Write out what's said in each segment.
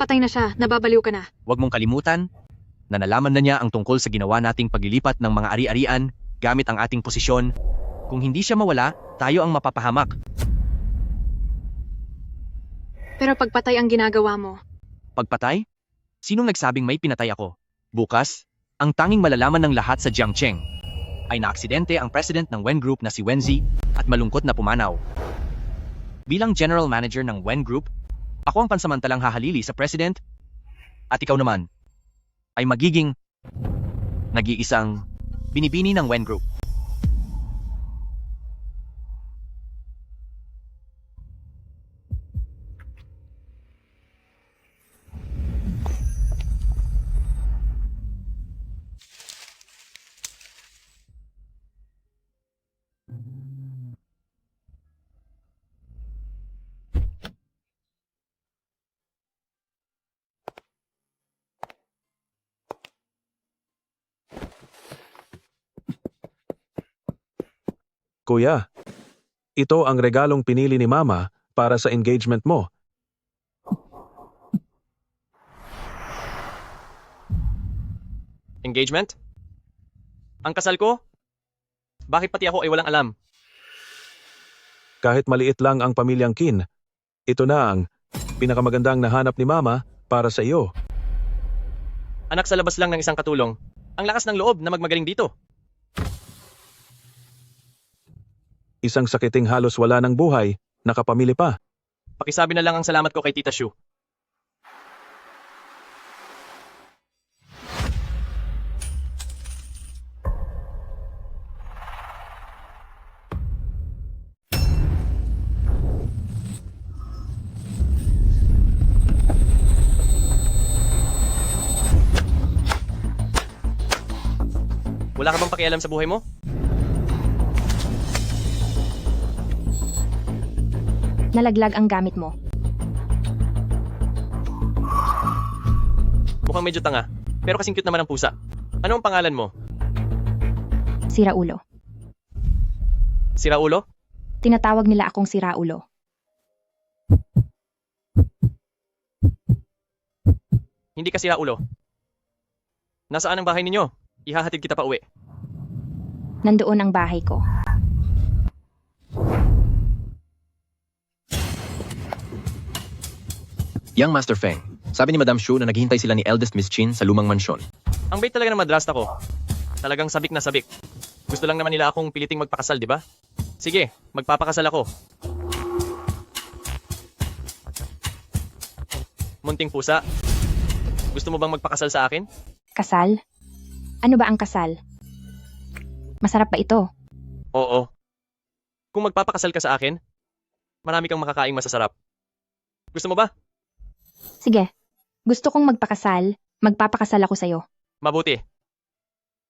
Patay na siya, nababaliw ka na. Huwag mong kalimutan na nalaman na niya ang tungkol sa ginawa nating paglilipat ng mga ari-arian gamit ang ating posisyon. Kung hindi siya mawala, tayo ang mapapahamak. Pero pagpatay ang ginagawa mo. Pagpatay? Sinong nagsabing may pinatay ako? Bukas, ang tanging malalaman ng lahat sa Jiangcheng ay naaksidente ang president ng Wen Group na si Wenzi at malungkot na pumanaw. Bilang general manager ng Wen Group, ako ang pansamantalang hahalili sa president at ikaw naman ay magiging nag-iisang binibini ng Wen Group. Kuya, ito ang regalong pinili ni Mama para sa engagement mo. Engagement? Ang kasal ko? Bakit pati ako ay walang alam? Kahit maliit lang ang pamilyang Qin, ito na ang pinakamagandang nahanap ni Mama para sa iyo. Anak sa labas lang ng isang katulong. Ang lakas ng loob na magmagaling dito. Isang sakiting halos wala ng buhay, nakapamili pa. Pakisabi na lang ang salamat ko kay Tita Shu. Wala ka bang pakialam sa buhay mo? Nalaglag ang gamit mo. Mukhang medyo tanga, pero kasing cute naman ang pusa. Ano ang pangalan mo? Siraulo. Siraulo? Tinatawag nila akong Siraulo. Hindi ka Siraulo. Nasaan ang bahay ninyo? Ihahatid kita pa uwi. Nandoon ang bahay ko. Yang Master Feng, sabi ni Madam Shu na naghihintay sila ni eldest Miss Chin sa lumang mansyon. Ang bait talaga ng madrasta ko. Talagang sabik na sabik. Gusto lang naman nila akong piliting magpakasal, di ba? Sige, magpapakasal ako. Munting pusa, gusto mo bang magpakasal sa akin? Kasal? Ano ba ang kasal? Masarap ba ito? Oo. Kung magpapakasal ka sa akin, marami kang makakaing masasarap. Gusto mo ba? Sige. Gusto kong magpakasal. Magpapakasal ako sa'yo. Mabuti.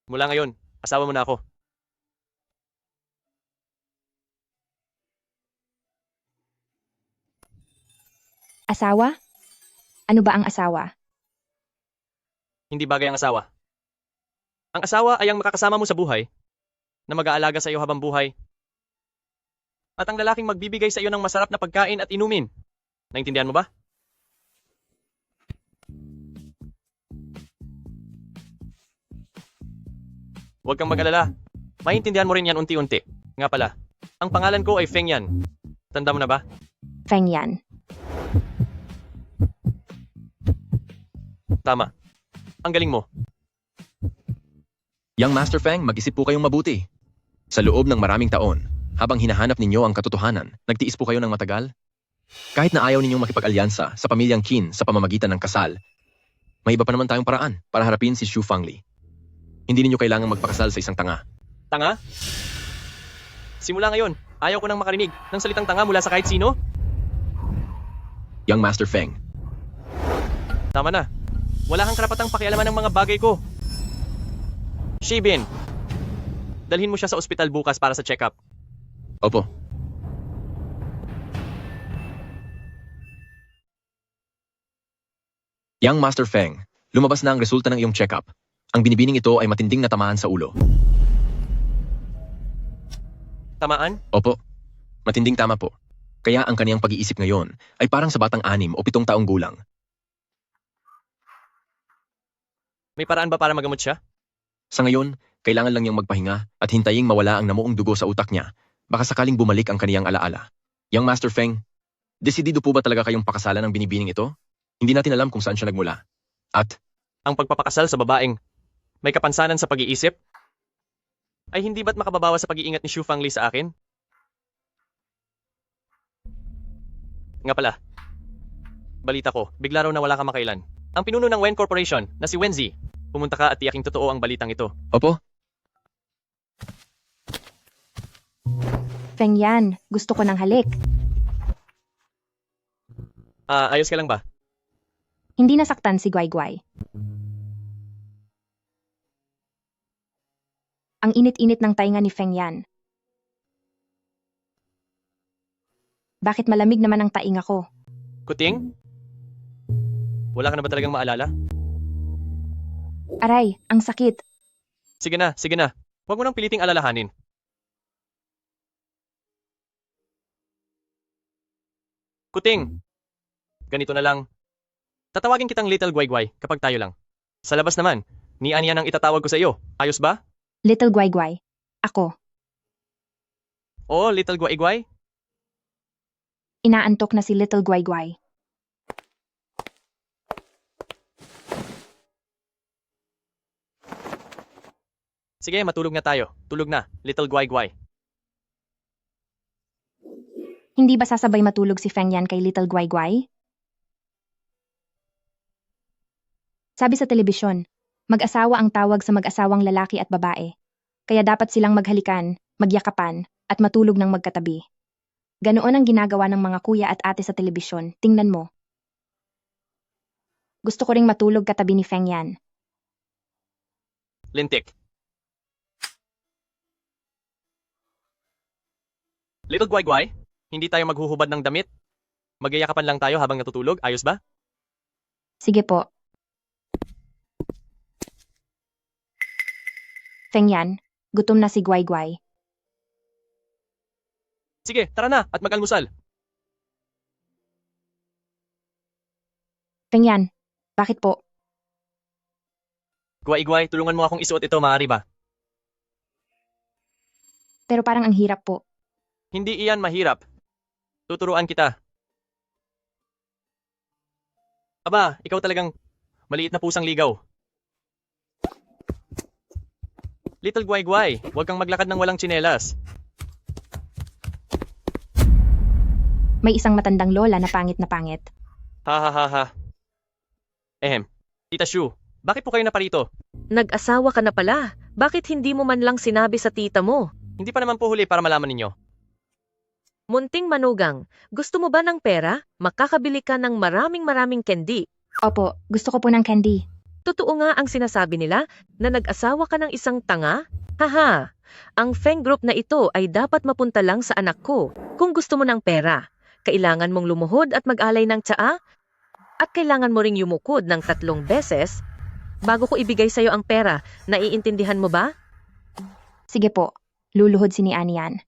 Mula ngayon, asawa mo na ako. Asawa? Ano ba ang asawa? Hindi bagay ang asawa. Ang asawa ay ang makakasama mo sa buhay, na mag-aalaga sa iyo habang buhay. At ang lalaking magbibigay sa iyo ng masarap na pagkain at inumin. Naintindihan mo ba? Huwag kang mag-alala. Maintindihan mo rin yan unti-unti. Nga pala, ang pangalan ko ay Feng Yan. Tanda mo na ba? Feng yan. Tama. Ang galing mo. Yang Master Feng, mag-isip po kayong mabuti. Sa loob ng maraming taon, habang hinahanap ninyo ang katotohanan, nagtiis po kayo ng matagal? Kahit na ayaw ninyong makipag-alyansa sa pamilyang Qin sa pamamagitan ng kasal, may iba pa naman tayong paraan para harapin si Xu Fangli. Hindi ninyo kailangang magpakasal sa isang tanga. Tanga? Simula ngayon, ayaw ko nang makarinig ng salitang tanga mula sa kahit sino. Yang Master Feng, Tama na. Wala kang karapatang pakialaman ng mga bagay ko. Shibin, dalhin mo siya sa ospital bukas para sa check-up. opo. Yang Master Feng, lumabas na ang resulta ng iyong check-up. Ang binibining ito ay matinding natamaan sa ulo. Tamaan? Opo, matinding tama po. Kaya ang kaniyang pag-iisip ngayon ay parang sa batang 6 o 7 taong gulang. May paraan ba para magamot siya? Sa ngayon, kailangan lang niyang magpahinga at hintaying mawala ang namuong dugo sa utak niya. Baka sakaling bumalik ang kaniyang alaala. Yang Master Feng, desidido po ba talaga kayong pakasalan ng binibining ito? Hindi natin alam kung saan siya nagmula. At Ang pagpapakasal sa babaeng may kapansanan sa pag-iisip? Ay hindi ba't makababawa sa pag-iingat ni Xu Fangli sa akin? Nga pala, balita ko, bigla raw nawala ka makailan. Ang pinuno ng Wen Corporation na si Wenzi, pumunta ka at tiyaking totoo ang balitang ito. opo, Feng Yan, gusto ko ng halik. Ayos ka lang ba? Hindi nasaktan si Guai Guai. Ang init-init ng tainga ni Feng Yan. Bakit malamig naman ang tainga ko? Kuting? Wala ka na ba talagang maalala? Aray, ang sakit. Sige na, sige na. Huwag mo nang piliting alalahanin. Kuting! Ganito na lang. Tatawagin kitang Little Guai Guai kapag tayo lang. Sa labas naman, ni Anian ang itatawag ko sa iyo. Ayos ba? Little Guai Guai. Ako. Oo, Little Guai Guai. Inaantok na si Little Guai Guai. Sige, matulog na tayo. Tulog na, Little Guai Guai. Hindi ba sasabay matulog si Feng Yan kay Little Guai Guai? Sabi sa telebisyon, mag-asawa ang tawag sa mag-asawang lalaki at babae. Kaya dapat silang maghalikan, magyakapan, at matulog ng magkatabi. Ganoon ang ginagawa ng mga kuya at ate sa telebisyon. Tingnan mo. Gusto ko ring matulog katabi ni Feng Yan. Lintik. Little Guai Guai, hindi tayo maghuhubad ng damit. Magyayakapan lang tayo habang natutulog, ayos ba? Sige po. Feng Yan, gutom na si Guai Guai. Sige, tara na at mag-almusal. Feng Yan, bakit po? Guai Guai, tulungan mo akong isuot ito, maaari ba? Pero parang ang hirap po. Hindi iyan mahirap. Tuturuan kita. Aba, ikaw talagang maliit na pusang ligaw. Little Guai Guai, huwag kang maglakad ng walang tsinelas. May isang matandang lola na pangit na pangit. Ha ha ha ha. Tita Shu, bakit po kayo naparito? Nag-asawa ka na pala. Bakit hindi mo man lang sinabi sa tita mo? Hindi pa naman po huli para malaman ninyo. Munting manugang, gusto mo ba ng pera? Makakabili ka ng maraming candy. Opo, gusto ko po ng candy. Totoo nga ang sinasabi nila na nag-asawa ka ng isang tanga? Haha, ang Feng Group na ito ay dapat mapunta lang sa anak ko. Kung gusto mo ng pera, kailangan mong lumuhod at mag-alay ng tsaa? At kailangan mo ring yumukod ng 3 beses bago ko ibigay sa'yo ang pera. Naiintindihan mo ba? Sige po, luluhod si ni Anian.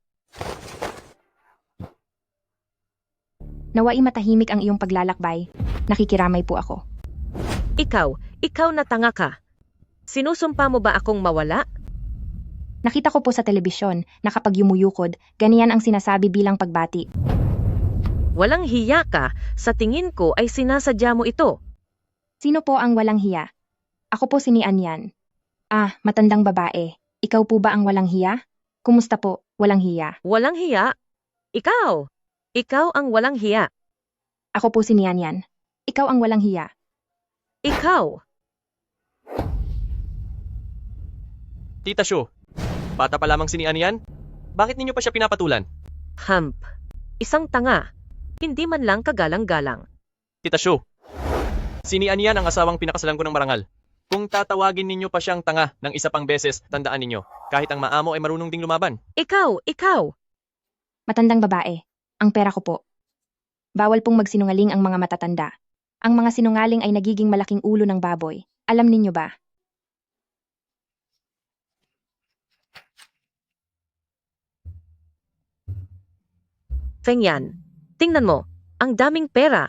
Nawai matahimik ang iyong paglalakbay. Nakikiramay po ako. Ikaw na tanga ka. Sinusumpa mo ba akong mawala? Nakita ko po sa telebisyon na kapag yumuyukod, ganiyan ang sinasabi bilang pagbati. Walang hiya ka. Sa tingin ko ay sinasadya mo ito. Sino po ang walang hiya? Ako po si ni Anian. Ah, matandang babae. Ikaw po ba ang walang hiya? Kumusta po, walang hiya? Walang hiya? Ikaw! Ikaw ang walang hiya. Ako po si ni Anian. Ikaw ang walang hiya. Ikaw! Tita Shu, bata pa lamang si ni Anian? Bakit ninyo pa siya pinapatulan? Hump. Isang tanga. Hindi man lang kagalang-galang. Tita Shu, si ni Anian ang asawang pinakasalan ko ng marangal. Kung tatawagin ninyo pa siyang tanga ng isa pang beses, tandaan ninyo, kahit ang maamo ay marunong ding lumaban. Ikaw! Matandang babae. Ang pera ko po. Bawal pong magsinungaling ang mga matatanda. Ang mga sinungaling ay nagiging malaking ulo ng baboy. Alam ninyo ba? Feng Yan, tingnan mo. Ang daming pera.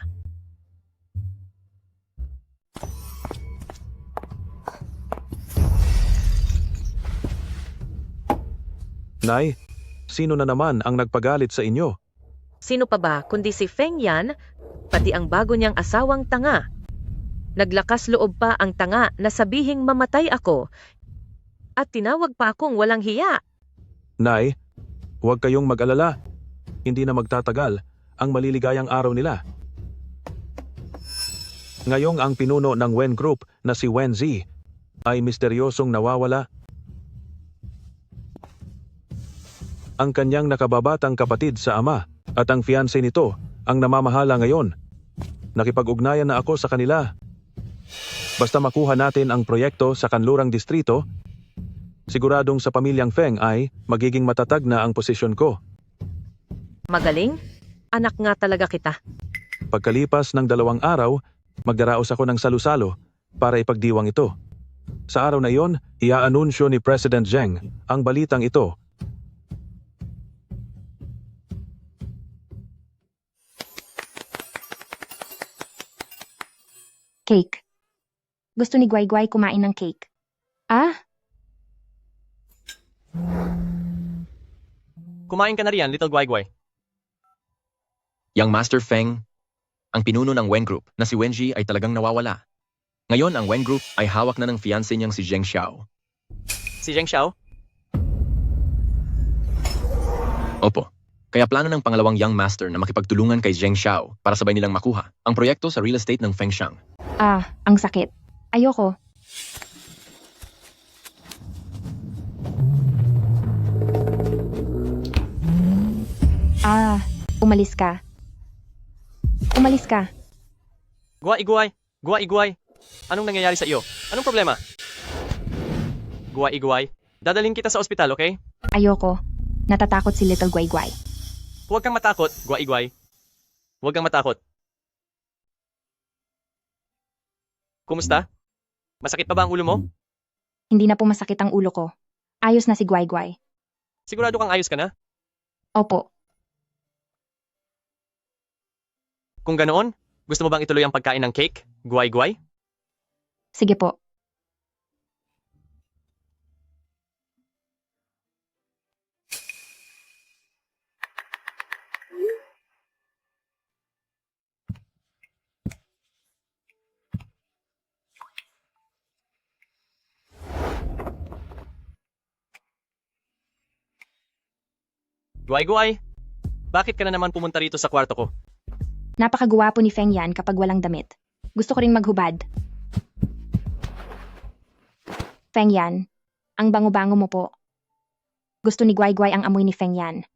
Nay, sino na naman ang nagpagalit sa inyo? Sino pa ba kundi si Feng Yan, pati ang bago niyang asawang tanga. Naglakas loob pa ang tanga na sabihing mamatay ako at tinawag pa akong walang hiya. Nay, huwag kayong mag-alala. Hindi na magtatagal ang maliligayang araw nila. Ngayong ang pinuno ng Wen Group na si Wenzi ay misteryosong nawawala. Ang kanyang nakababatang kapatid sa ama at ang fiancé nito ang namamahala ngayon. Nakipag-ugnayan na ako sa kanila. Basta makuha natin ang proyekto sa kanlurang distrito, siguradong sa pamilyang Feng ay magiging matatag na ang posisyon ko. Magaling? Anak nga talaga kita. Pagkalipas ng 2 araw, magdaraos ako ng salusalo para ipagdiwang ito. Sa araw na iyon, iaanunsyo ni President Zheng ang balitang ito. Cake. Gusto ni Guay kumain ng cake. Ah, Kumain ka na riyan, Little Guay-Guay. Yang Master Feng, ang pinuno ng Wen Group na si Wenji ay talagang nawawala. Ngayon ang Wen Group ay hawak na ng fiancé niyang si Zheng Xiao. Si Zheng Xiao? Opo. Kaya plano ng pangalawang Young Master na makipagtulungan kay Zheng Xiao para sabay nilang makuha ang proyekto sa real estate ng Feng Xiang. ang sakit. Ayoko. Umalis ka. Umalis ka. Guay-Guay! Guay-Guay! Anong nangyayari sa iyo? Anong problema? Guay-Guay, dadalhin kita sa ospital, okay? Ayoko. Natatakot si Little Guay. Huwag kang matakot, Guay-Guay. Huwag kang matakot. Kumusta? Masakit pa ba ang ulo mo? Hindi na po masakit ang ulo ko. Ayos na si Guay. Sigurado kang ayos ka na? Opo. Kung ganoon, gusto mo bang ituloy ang pagkain ng cake, Guay-Guay? Sige po. Guay-Guay, bakit ka na naman pumunta rito sa kwarto ko? Napakagwapo ni Feng Yan kapag walang damit. Gusto ko ring maghubad. Feng Yan, ang bango-bango mo po. Gusto ni Guay ang amoy ni Feng Yan.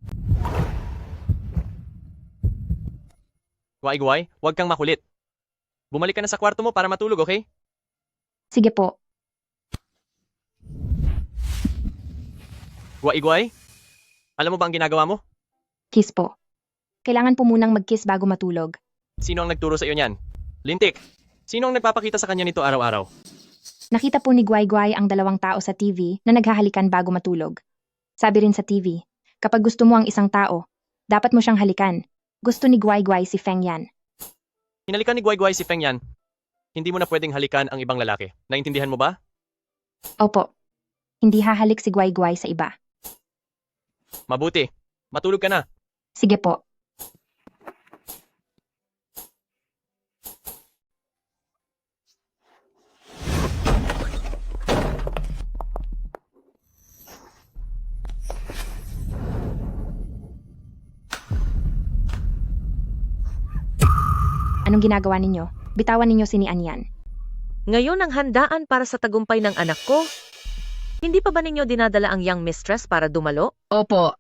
Guay-Guay, huwag kang makulit. Bumalik ka na sa kwarto mo para matulog, okay? Sige po. Guay-Guay, alam mo ba ang ginagawa mo? Kiss po. Kailangan po munang mag-kiss bago matulog. Sino ang nagturo sa iyo niyan? Lintik, sino ang nagpapakita sa kanya nito araw-araw? Nakita po ni Guay ang 2 tao sa TV na naghahalikan bago matulog. Sabi rin sa TV, kapag gusto mo ang isang tao, dapat mo siyang halikan. Gusto ni Guay si Feng Yan. Hinalikan ni Guay-Guay si Feng Yan. Hindi mo na pwedeng halikan ang ibang lalaki. Naintindihan mo ba? Opo. Hindi hahalik si Guay sa iba. Mabuti. Matulog ka na. Sige po. Anong ginagawa ninyo? Bitawan ninyo si Nian Yan. Ngayon ang handaan para sa tagumpay ng anak ko. Hindi pa ba ninyo dinadala ang young mistress para dumalo? Opo.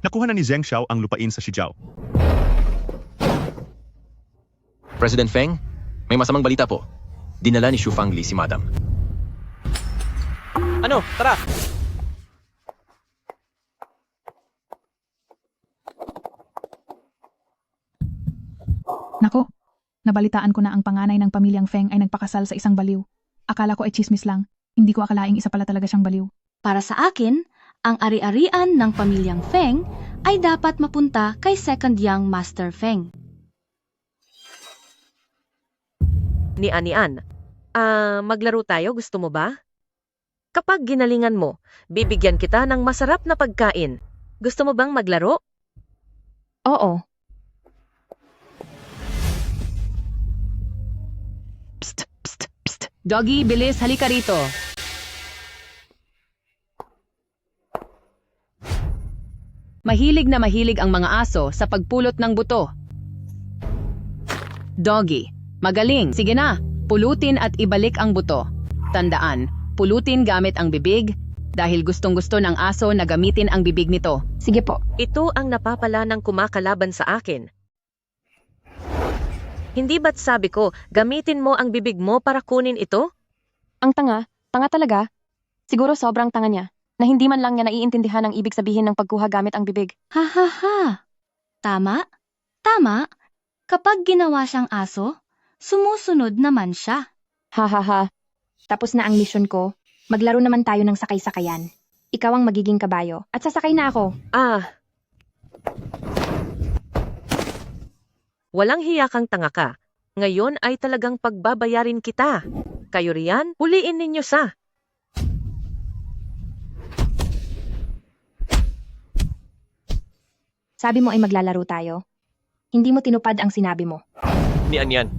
Nakuha na ni Zheng Xiao ang lupain sa Shijiao. President Feng, may masamang balita po. Dinala ni Xu Fangli si Madam. Ano? Tara! Nako, nabalitaan ko na ang panganay ng pamilyang Feng ay nagpakasal sa isang baliw. Akala ko ay chismis lang. Hindi ko akalaing isa pala talaga siyang baliw. Para sa akin, ang ari-arian ng pamilyang Feng ay dapat mapunta kay Second Young Master Feng. Ni Anian. Maglaro tayo, gusto mo ba? Kapag ginalingan mo, bibigyan kita ng masarap na pagkain. Gusto mo bang maglaro? Oo. Doggy, bilis, halika rito. Mahilig na mahilig ang mga aso sa pagpulot ng buto. Doggy, magaling. Sige na, pulutin at ibalik ang buto. Tandaan, pulutin gamit ang bibig dahil gustong-gusto ng aso na gamitin ang bibig nito. Sige po. Ito ang napapala ng kumakalaban sa akin. Hindi ba't sabi ko, gamitin mo ang bibig mo para kunin ito? Ang tanga talaga. Siguro sobrang tanga niya, na hindi man lang niya naiintindihan ang ibig sabihin ng pagkuha gamit ang bibig. Ha ha ha. Tama? Tama? Kapag ginawa siyang aso, sumusunod naman siya. Ha ha ha. Tapos na ang misyon ko. Maglaro naman tayo ng sakay-sakayan. Ikaw ang magiging kabayo at sasakay na ako. Walang hiya kang tanga ka. Ngayon ay talagang pagbabayarin kita. Kayo riyan, huliin ninyo sa. Sabi mo ay maglalaro tayo. Hindi mo tinupad ang sinabi mo. Ni Anian.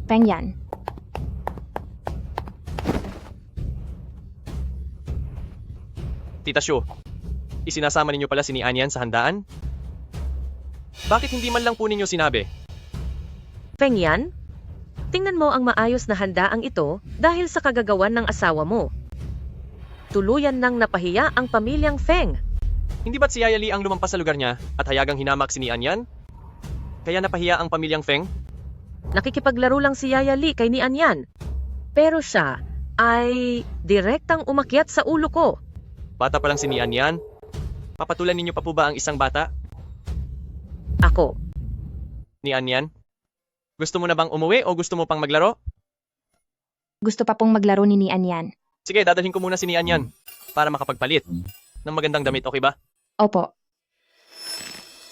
Feng Yan. Tita Shu, isinasama ninyo pala si Ni Anian sa handaan? Bakit hindi man lang po ninyo sinabi? Feng Yan, tingnan mo ang maayos na handaang ito dahil sa kagagawan ng asawa mo. Tuluyan nang napahiya ang pamilyang Feng. Hindi ba't si Yaya Li ang lumampas sa lugar niya at hayagang hinamak si Ni Anian? Kaya napahiya ang pamilyang Feng? Nakikipaglaro lang si Yaya Li kay Ni Anian. Pero siya ay direktang umakyat sa ulo ko. Bata pa lang si Ni Anian. Papatulan ninyo pa po ba ang isang bata? Ako. Ni Anian? Gusto mo na bang umuwi o gusto mo pang maglaro? Gusto pa pong maglaro ni Nian Yan. Sige, dadalhin ko muna si Ni Anian para makapagpalit ng magandang damit, okay ba? Opo.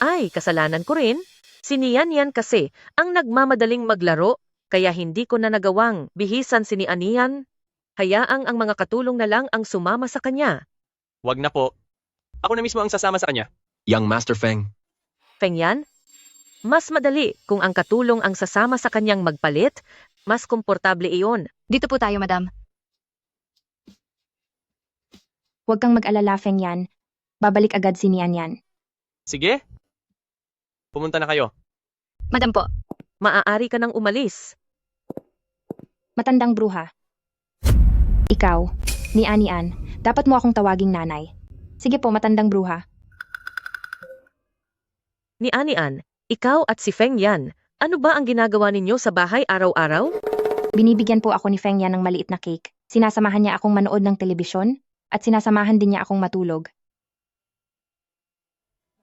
Ay, kasalanan ko rin. Si Nian Yan kasi ang nagmamadaling maglaro, kaya hindi ko na nagawang bihisan si Nian Yan. Hayaang ang mga katulong na lang ang sumama sa kanya. Wag na po. Ako na mismo ang sasama sa kanya. Young Master Feng, Feng Yan, mas madali kung ang katulong ang sasama sa kanyang magpalit, mas komportable iyon. Dito po tayo, madam. Huwag kang mag-alala, Feng Yan. Babalik agad si Nian Yan. Sige? Pumunta na kayo. Madam po. Maaari ka nang umalis. Matandang bruha. Ikaw, ni Anian, dapat mo akong tawaging nanay. Sige po, matandang bruha. Ni Anian, ikaw at si Feng Yan, ano ba ang ginagawa ninyo sa bahay araw-araw? Binibigyan po ako ni Feng Yan ng maliit na cake. Sinasamahan niya akong manood ng telebisyon at sinasamahan din niya akong matulog.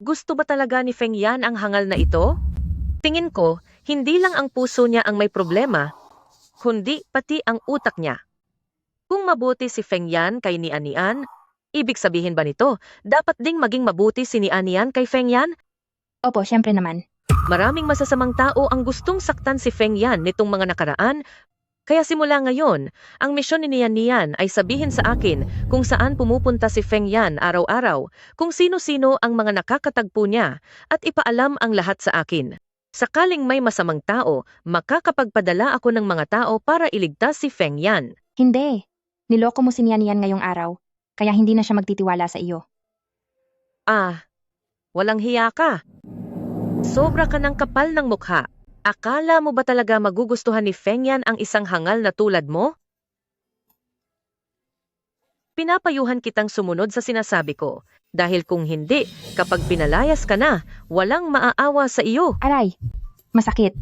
Gusto ba talaga ni Feng Yan ang hangal na ito? Tingin ko, hindi lang ang puso niya ang may problema, kundi pati ang utak niya. Kung mabuti si Feng Yan kay ni Anian, ibig sabihin ba nito, dapat ding maging mabuti si ni Anian kay Feng Yan? Opo, syempre naman. Maraming masasamang tao ang gustong saktan si Feng Yan nitong mga nakaraan, kaya simula ngayon, ang misyon ni Nian ay sabihin sa akin kung saan pumupunta si Feng Yan araw-araw, kung sino-sino ang mga nakakatagpo niya, at ipaalam ang lahat sa akin. Sakaling may masamang tao, makakapagpadala ako ng mga tao para iligtas si Feng Yan. Hindi. Niloko mo si Nian Yan ngayong araw, kaya hindi na siya magtitiwala sa iyo. Walang hiya ka. Sobra ka ng kapal ng mukha. Akala mo ba talaga magugustuhan ni Feng Yan ang isang hangal na tulad mo? Pinapayuhan kitang sumunod sa sinasabi ko, dahil kung hindi, kapag pinalayas ka na, walang maaawa sa iyo. Aray, masakit.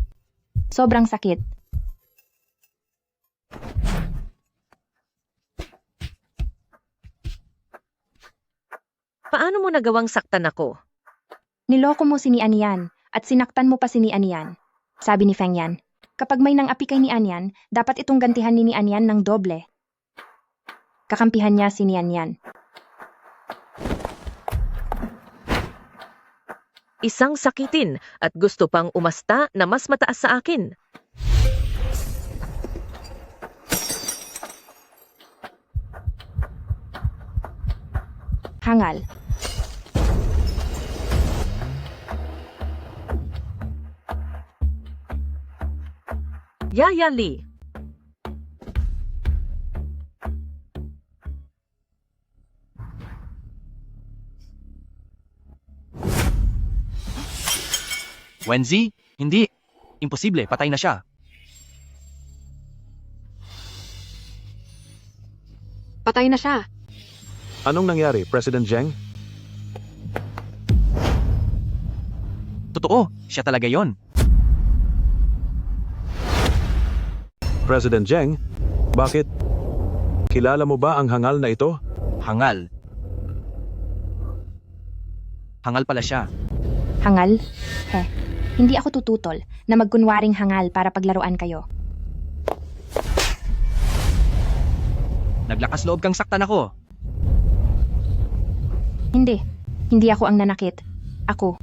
Sobrang sakit. Paano mo nagawang saktan ako? Niloko mo si Nian Yan at sinaktan mo pa si Nian Yan. Sabi ni Feng Yan, kapag may nang-api kay Nian Yan, dapat itong gantihan ni Nian Yan ng doble. Kakampihan niya si Nian Yan. Isang sakitin at gusto pang umasta na mas mataas sa akin. Hangal. Yaya Lee, Wenzi? Hindi. Imposible, patay na siya. Patay na siya. Anong nangyari, President Zheng? Totoo, siya talaga yon. President Zheng? Bakit? Kilala mo ba ang hangal na ito? Hangal. Hangal pala siya. Hangal? Hindi ako tututol na magkunwaring hangal para paglaruan kayo. Naglakas loob kang saktan ako. Hindi. Hindi ako ang nanakit. Ako.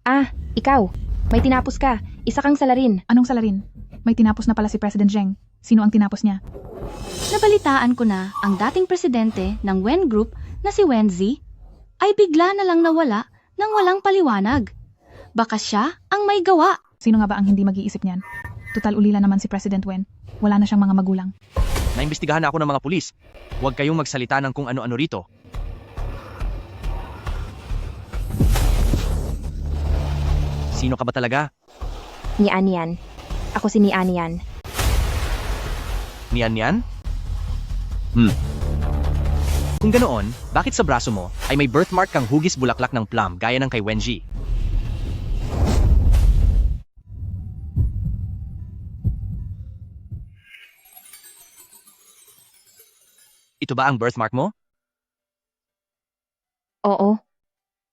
Ah, ikaw. May tinapos ka. Isa kang salarin. Anong salarin? May tinapos na pala si President Zheng. Sino ang tinapos niya? Nabalitaan ko na ang dating presidente ng Wen Group na si Wenzi ay bigla na lang nawala nang walang paliwanag. Baka siya ang may gawa. Sino nga ba ang hindi mag-iisip niyan? Tutal ulila naman si President Wen. Wala na siyang mga magulang. Naimbestigahan na ako ng mga pulis. Huwag kayong magsalita ng kung ano-ano rito. Sino ka ba talaga? Ni Anian. Ako si Ni Anian. Niyan yan? Kung ganoon, bakit sa braso mo ay may birthmark kang hugis bulaklak ng plum gaya ng kay Wenji? Ito ba ang birthmark mo? Oo.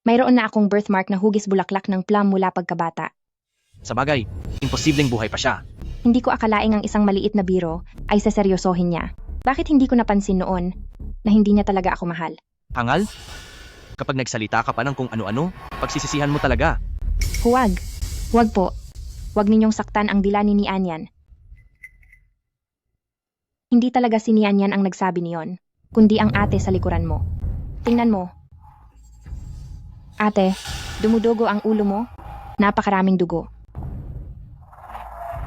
Mayroon na akong birthmark na hugis bulaklak ng plum mula pagkabata. Sa bagay, imposibleng buhay pa siya. Hindi ko akalaing ang isang maliit na biro ay seseryosohin niya. Bakit hindi ko napansin noon na hindi niya talaga ako mahal? Hangal? Kapag nagsalita ka pa ng kung ano-ano, pagsisisihan mo talaga. Huwag. Huwag po. Huwag ninyong saktan ang dila ni Anian. Hindi talaga si Anian ang nagsabi niyon, kundi ang ate sa likuran mo. Tingnan mo. Ate, dumudugo ang ulo mo. Napakaraming dugo.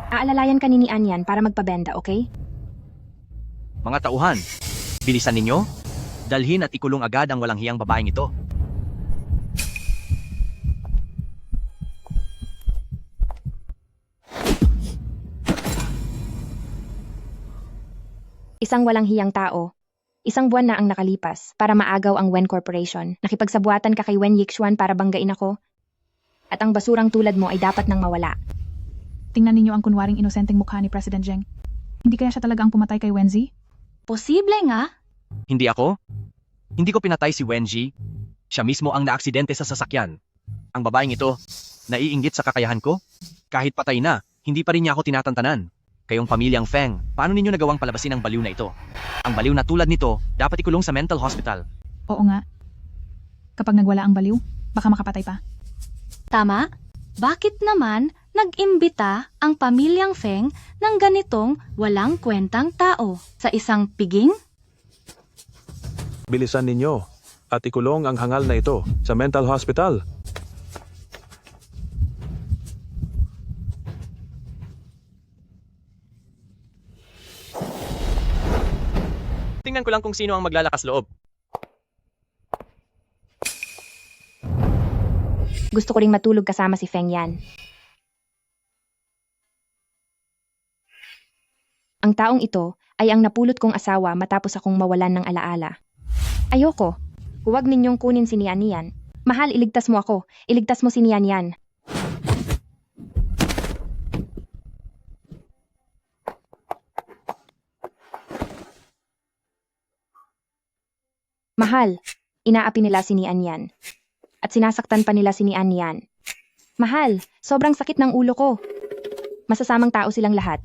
Aalalayan ka ni Anian para magpabenda, okay? Mga tauhan, bilisan ninyo. Dalhin at ikulong agad ang walang hiyang babaeng ito. Isang walang hiyang tao. Isang buwan na ang nakalipas para maagaw ang Wen Corporation. Nakipagsabuatan ka kay Wen Yixuan para banggain ako. At ang basurang tulad mo ay dapat nang mawala. Tingnan ninyo ang kunwaring inosenteng mukha ni President Zheng. Hindi kaya siya talaga ang pumatay kay Wenzi? Posible nga. Hindi ako? Hindi ko pinatay si Wenji. Siya mismo ang naaksidente sa sasakyan. Ang babaeng ito, naiinggit sa kakayahan ko? Kahit patay na, hindi pa rin niya ako tinatantanan. Kayong pamilyang Feng, paano ninyo nagawang palabasin ang baliw na ito? Ang baliw na tulad nito, dapat ikulong sa mental hospital. Oo nga. Kapag nagwala ang baliw, baka makapatay pa. Tama? Bakit naman nag-imbita ang pamilyang Feng ng ganitong walang kwentang tao sa isang piging? Bilisan ninyo at ikulong ang hangal na ito sa mental hospital. Tingnan ko lang kung sino ang maglalakas loob. Gusto ko ring matulog kasama si Feng Yan. Ang taong ito ay ang napulot kong asawa matapos akong mawalan ng alaala. Ayoko. Huwag ninyong kunin si Nian Yan. Mahal, iligtas mo ako. Iligtas mo si Nian Yan. Mahal, inaapi nila si Nian Yan. At sinasaktan pa nila si Nian Yan. Mahal, sobrang sakit ng ulo ko. Masasamang tao silang lahat.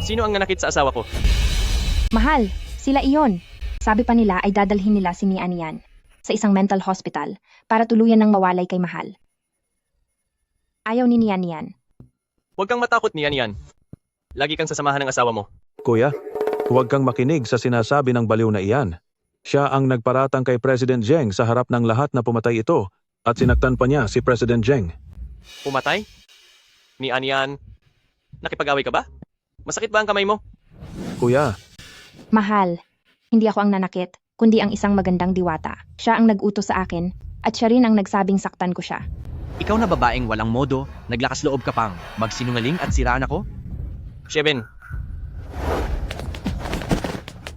Sino ang nanakit sa asawa ko? Mahal, sila iyon. Sabi pa nila ay dadalhin nila si Nian Yan. sa isang mental hospital para tuluyan ng mawalay kay Mahal. Ayaw ni Nian. Huwag kang matakot niyan. Lagi kang sasamahan ng asawa mo. Kuya, huwag kang makinig sa sinasabi ng baliw na iyan. Siya ang nagparatang kay President Zheng sa harap ng lahat na pumatay ito at sinaktan pa niya si President Zheng. Pumatay? Niyan. Nakipag-away ka ba? Masakit ba ang kamay mo? Kuya, Mahal, hindi ako ang nanakit, kundi ang isang magandang diwata. Siya ang nag-utos sa akin at siya rin ang nagsabing saktan ko siya. Ikaw na babaeng walang modo, naglakas loob ka pang magsinungaling at siraan ako? Sheben,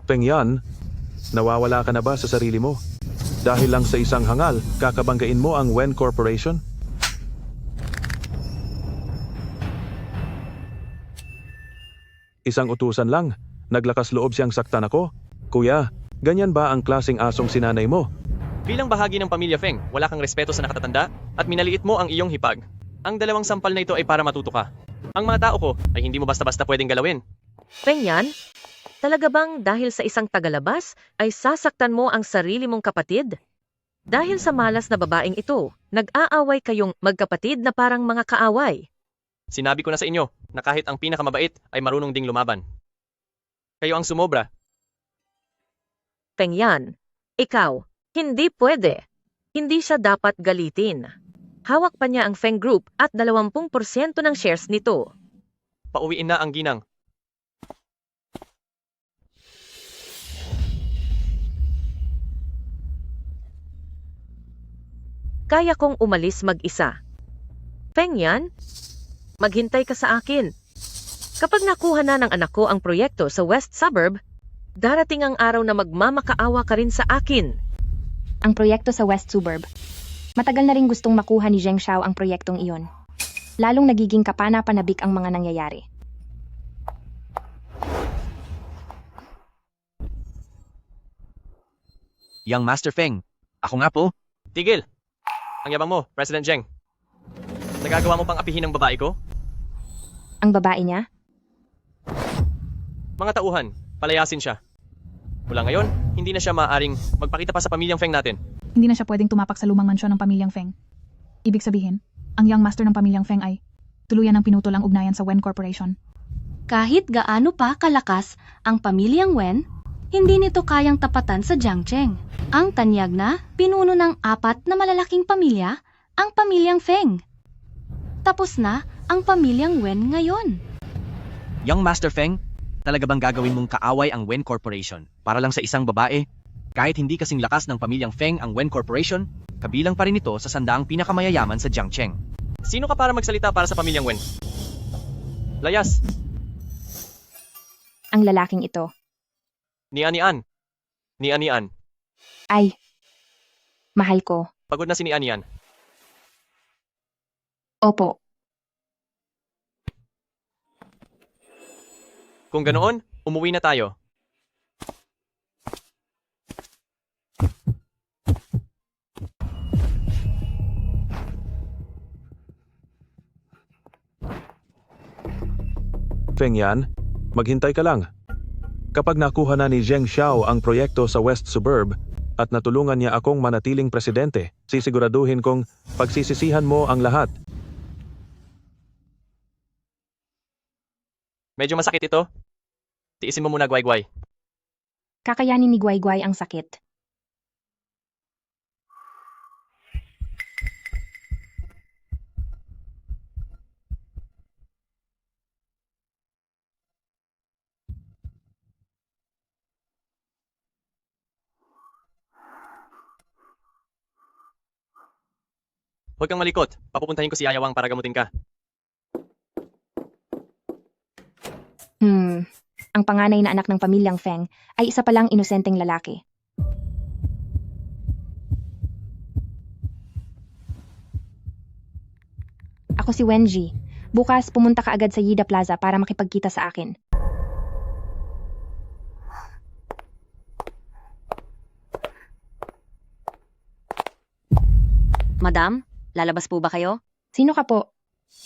Feng Yan, nawawala ka na ba sa sarili mo? Dahil lang sa isang hangal, kakabanggain mo ang Wen Corporation? Isang utusan lang, naglakas loob siyang saktan ako? Kuya, ganyan ba ang klaseng asong sinanay mo? bilang bahagi ng pamilya Feng, wala kang respeto sa nakatatanda at minaliit mo ang iyong hipag. Ang dalawang sampal na ito ay para matuto ka. Ang mga tao ko ay hindi mo basta-basta pwedeng galawin. Feng Yan, talaga bang dahil sa isang tagalabas ay sasaktan mo ang sarili mong kapatid? Dahil sa malas na babaeng ito, nag-aaway kayong magkapatid na parang mga kaaway. Sinabi ko na sa inyo na kahit ang pinakamabait ay marunong ding lumaban. Kayo ang sumobra. Feng Yan, ikaw, hindi pwede. Hindi siya dapat galitin. Hawak pa niya ang Feng Group at 20% ng shares nito. Pauwiin na ang ginang. Kaya kong umalis mag-isa. Feng Yan, maghintay ka sa akin. Kapag nakuha na ng anak ko ang proyekto sa West Suburb, darating ang araw na magmamakaawa ka rin sa akin. Ang proyekto sa West Suburb. Matagal na rin gustong makuha ni Zheng Xiao ang proyektong iyon. Lalong nagiging kapana-panabik ang mga nangyayari. Young Master Feng, ako nga po. Tigil! Ang yabang mo, President Zheng. Nagagawa mo pang apihin ng babae ko? Ang babae niya? Mga tauhan, palayasin siya. Mula ngayon, hindi na siya maaaring magpakita pa sa pamilyang Feng natin. Hindi na siya pwedeng tumapak sa lumang mansyon ng pamilyang Feng. Ibig sabihin, ang young master ng pamilyang Feng ay tuluyan ng pinutol ang ugnayan sa Wen Corporation. Kahit gaano pa kalakas ang pamilyang Wen, hindi nito kayang tapatan sa Jiangcheng. Ang tanyag na pinuno ng 4 na malalaking pamilya, ang pamilyang Feng. Tapos na ang pamilyang Wen ngayon. Young Master Feng, talaga bang gagawin mong kaaway ang Wen Corporation para lang sa isang babae? Kahit hindi kasing lakas ng pamilyang Feng ang Wen Corporation, kabilang pa rin ito sa sandaang pinakamayayaman sa Jiangcheng. Sino ka para magsalita para sa pamilyang Wen? Layas! Ang lalaking ito. Nian. Nian. Ay, mahal ko. Pagod na si Nian. Opo. Kung ganoon, umuwi na tayo. Feng Yan, maghintay ka lang. Kapag nakuha na ni Zheng Xiao ang proyekto sa West Suburb at natulungan niya akong manatiling presidente, sisiguraduhin kong pagsisisihan mo ang lahat. Medyo masakit ito. Tiisin mo muna, Guay-Guay. Kakayanin ni Guay-Guay ang sakit. Huwag kang malikot. Papupuntahin ko si Yayawang para gamutin ka. Ang panganay na anak ng pamilyang Feng ay isa palang inosenteng lalaki. Ako si Wenji. Bukas pumunta ka agad sa Yida Plaza para makipagkita sa akin. Madam, lalabas po ba kayo? Sino ka po?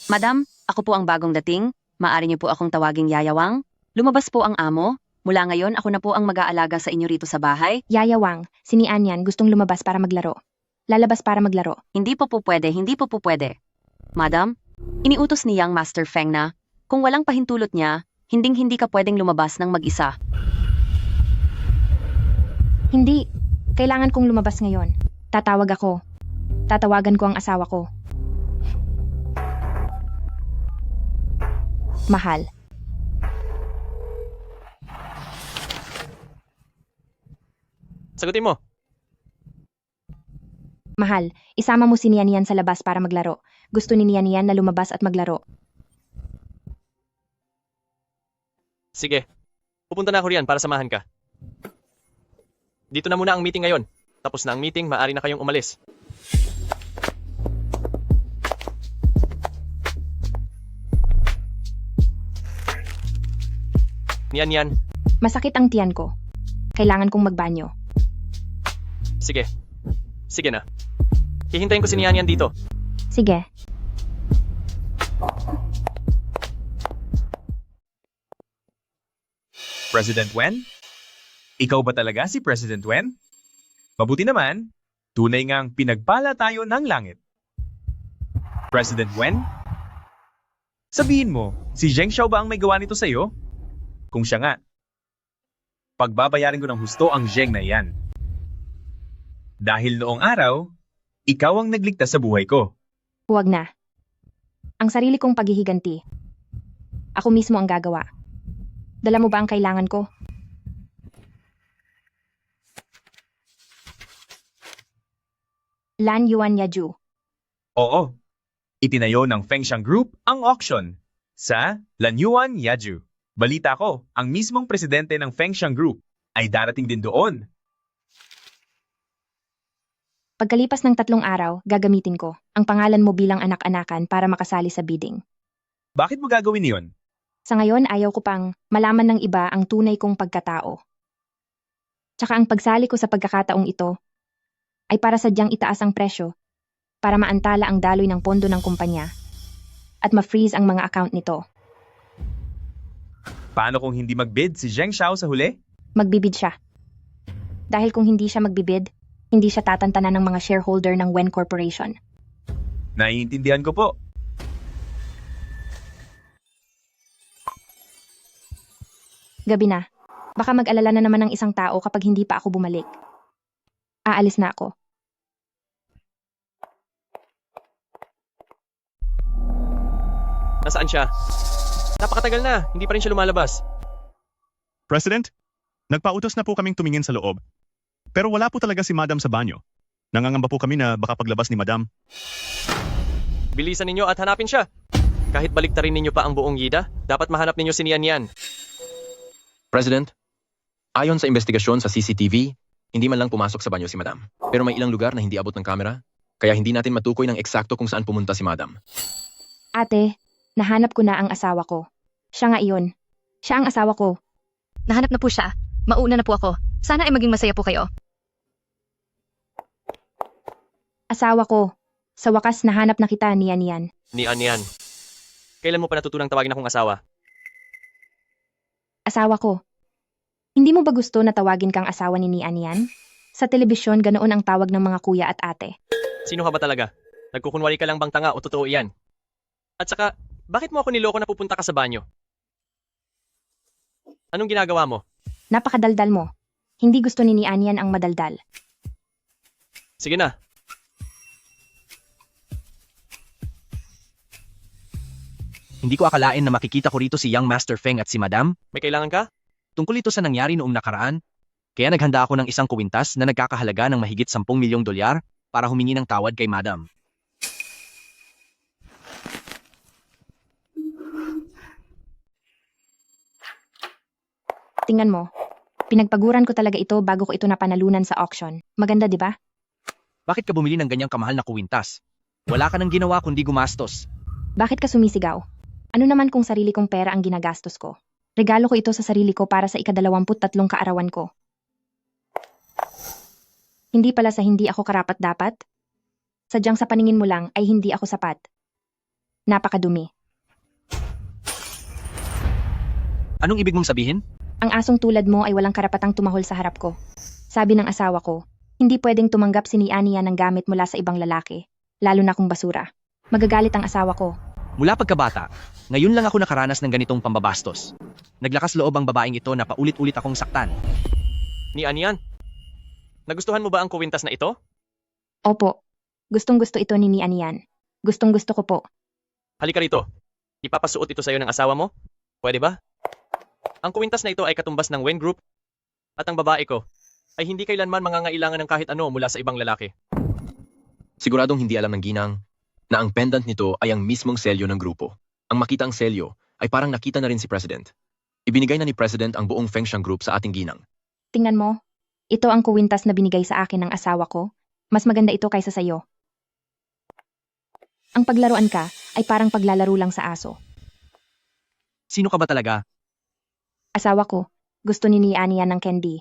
Madam, ako po ang bagong dating. Maaari niyo po akong tawaging Yayawang. Lumabas po ang amo. Mula ngayon, ako na po ang mag-aalaga sa inyo rito sa bahay. Yaya Wang, si ni Anyan gustong lumabas para maglaro. Lalabas para maglaro. Hindi po po pwede, hindi po po pwede. Madam, iniutos ni Yang Master Feng na, kung walang pahintulot niya, hinding-hindi ka pwedeng lumabas ng mag-isa. Hindi. Kailangan kong lumabas ngayon. Tatawag ako. Tatawagan ko ang asawa ko. Mahal. Sagutin mo. Mahal, isama mo si Nian sa labas para maglaro. Gusto ni Nian na lumabas at maglaro. Sige. Pupunta na ako riyan para samahan ka. Dito na muna ang meeting ngayon. Tapos na ang meeting, maaari na kayong umalis. Yan. Masakit ang tiyan ko. Kailangan kong magbanyo. Sige. Sige na. Hihintayin ko si Nian dito. Sige. President Wen? Ikaw ba talaga si President Wen? Mabuti naman, tunay ngang pinagpala tayo ng langit. President Wen? Sabihin mo, si Zheng Xiao ba ang may gawa nito sa'yo? Kung siya nga, pagbabayarin ko ng husto ang Zheng na iyan. Dahil noong araw, ikaw ang nagligtas sa buhay ko. Huwag na. Ang sarili kong paghihiganti. Ako mismo ang gagawa. Dala mo ba ang kailangan ko? Lan Yuan Yaju. Oo, itinayo ng Fengshan Group ang auction sa Lanyuan Yaju. Balita ko, ang mismong presidente ng Fengshan Group ay darating din doon. Pagkalipas ng 3 araw, gagamitin ko ang pangalan mo bilang anak-anakan para makasali sa bidding. Bakit mo gagawin iyon? Sa ngayon, ayaw ko pang malaman ng iba ang tunay kong pagkatao. Tsaka ang pagsali ko sa pagkakataong ito ay para sadyang itaas ang presyo para maantala ang daloy ng pondo ng kumpanya at ma-freeze ang mga account nito. Paano kung hindi magbid si Zheng Xiao sa huli? Magbibid siya. Dahil kung hindi siya magbibid, hindi siya tatantanan ng mga shareholder ng Wen Corporation. Naiintindihan ko po. Gabi na. Baka mag-alala na naman ng isang tao kapag hindi pa ako bumalik. Aalis na ako. Nasaan siya? Napakatagal na, hindi pa rin siya lumalabas. President, nagpautos na po kaming tumingin sa loob. Pero wala po talaga si Madam sa banyo. Nangangamba po kami na baka paglabas ni Madam. Bilisan ninyo at hanapin siya. Kahit baliktarin ninyo pa ang buong Yida, dapat mahanap ninyo si Nian. President, ayon sa investigasyon sa CCTV, hindi man lang pumasok sa banyo si Madam. Pero may ilang lugar na hindi abot ng kamera, kaya hindi natin matukoy ng eksakto kung saan pumunta si Madam. Ate, nahanap ko na ang asawa ko. Siya nga iyon. Siya ang asawa ko. Nahanap na po siya. Mauna na po ako. Sana ay maging masaya po kayo. Asawa ko. Sa wakas nahanap na kita, Nian. Nian. Kailan mo pa natutunang tawagin akong asawa? Asawa ko. Hindi mo ba gusto na tawagin kang asawa ni Nian? Sa telebisyon, ganoon ang tawag ng mga kuya at ate. Sino ka ba talaga? Nagkukunwari ka lang bang tanga o totoo iyan? At saka, bakit mo ako niloko na pupunta ka sa banyo? Anong ginagawa mo? Napakadaldal mo. Hindi gusto ni Nian ang madaldal. Sige na. Hindi ko akalain na makikita ko rito si Young Master Feng at si Madam. May kailangan ka? Tungkol ito sa nangyari noong nakaraan. Kaya naghanda ako ng isang kwintas na nagkakahalaga ng mahigit 10 milyong dolyar para humingi ng tawad kay Madam. Tingnan mo. Pinagpaguran ko talaga ito bago ko ito napanalunan sa auction. Maganda, di ba? Bakit ka bumili ng ganyang kamahal na kwintas? Wala ka nang ginawa kundi gumastos. Bakit ka sumisigaw? Ano naman kung sarili kong pera ang ginagastos ko? Regalo ko ito sa sarili ko para sa ika-23 kaarawan ko. Hindi pala sa hindi ako karapat-dapat? Sadyang sa paningin mo lang ay hindi ako sapat. Napakadumi. Anong ibig mong sabihin? Ang asong tulad mo ay walang karapatang tumahol sa harap ko. Sabi ng asawa ko, hindi pwedeng tumanggap si Ania ng gamit mula sa ibang lalaki, lalo na kung basura. Magagalit ang asawa ko. Mula pagkabata, ngayon lang ako nakaranas ng ganitong pambabastos. Naglakas loob ang babaeng ito na paulit-ulit akong saktan. Ni Anian, nagustuhan mo ba ang kuwintas na ito? Opo, gustong-gusto ito ni Anian. Gustong-gusto ko po. Halika rito. Ipapasuot ito sa'yo ng asawa mo? Pwede ba? Ang kuwintas na ito ay katumbas ng Wen Group at ang babae ko ay hindi kailanman mangangailangan ng kahit ano mula sa ibang lalaki. Siguradong hindi alam ng ginang na ang pendant nito ay ang mismong selyo ng grupo. Ang makita ang selyo ay parang nakita na rin si President. Ibinigay na ni President ang buong Feng Shan Group sa ating ginang. Tingnan mo, ito ang kuwintas na binigay sa akin ng asawa ko. Mas maganda ito kaysa sayo. Ang paglaruan ka ay parang paglalaro lang sa aso. Sino ka ba talaga? Asawa ko, gusto ni Ania ng candy.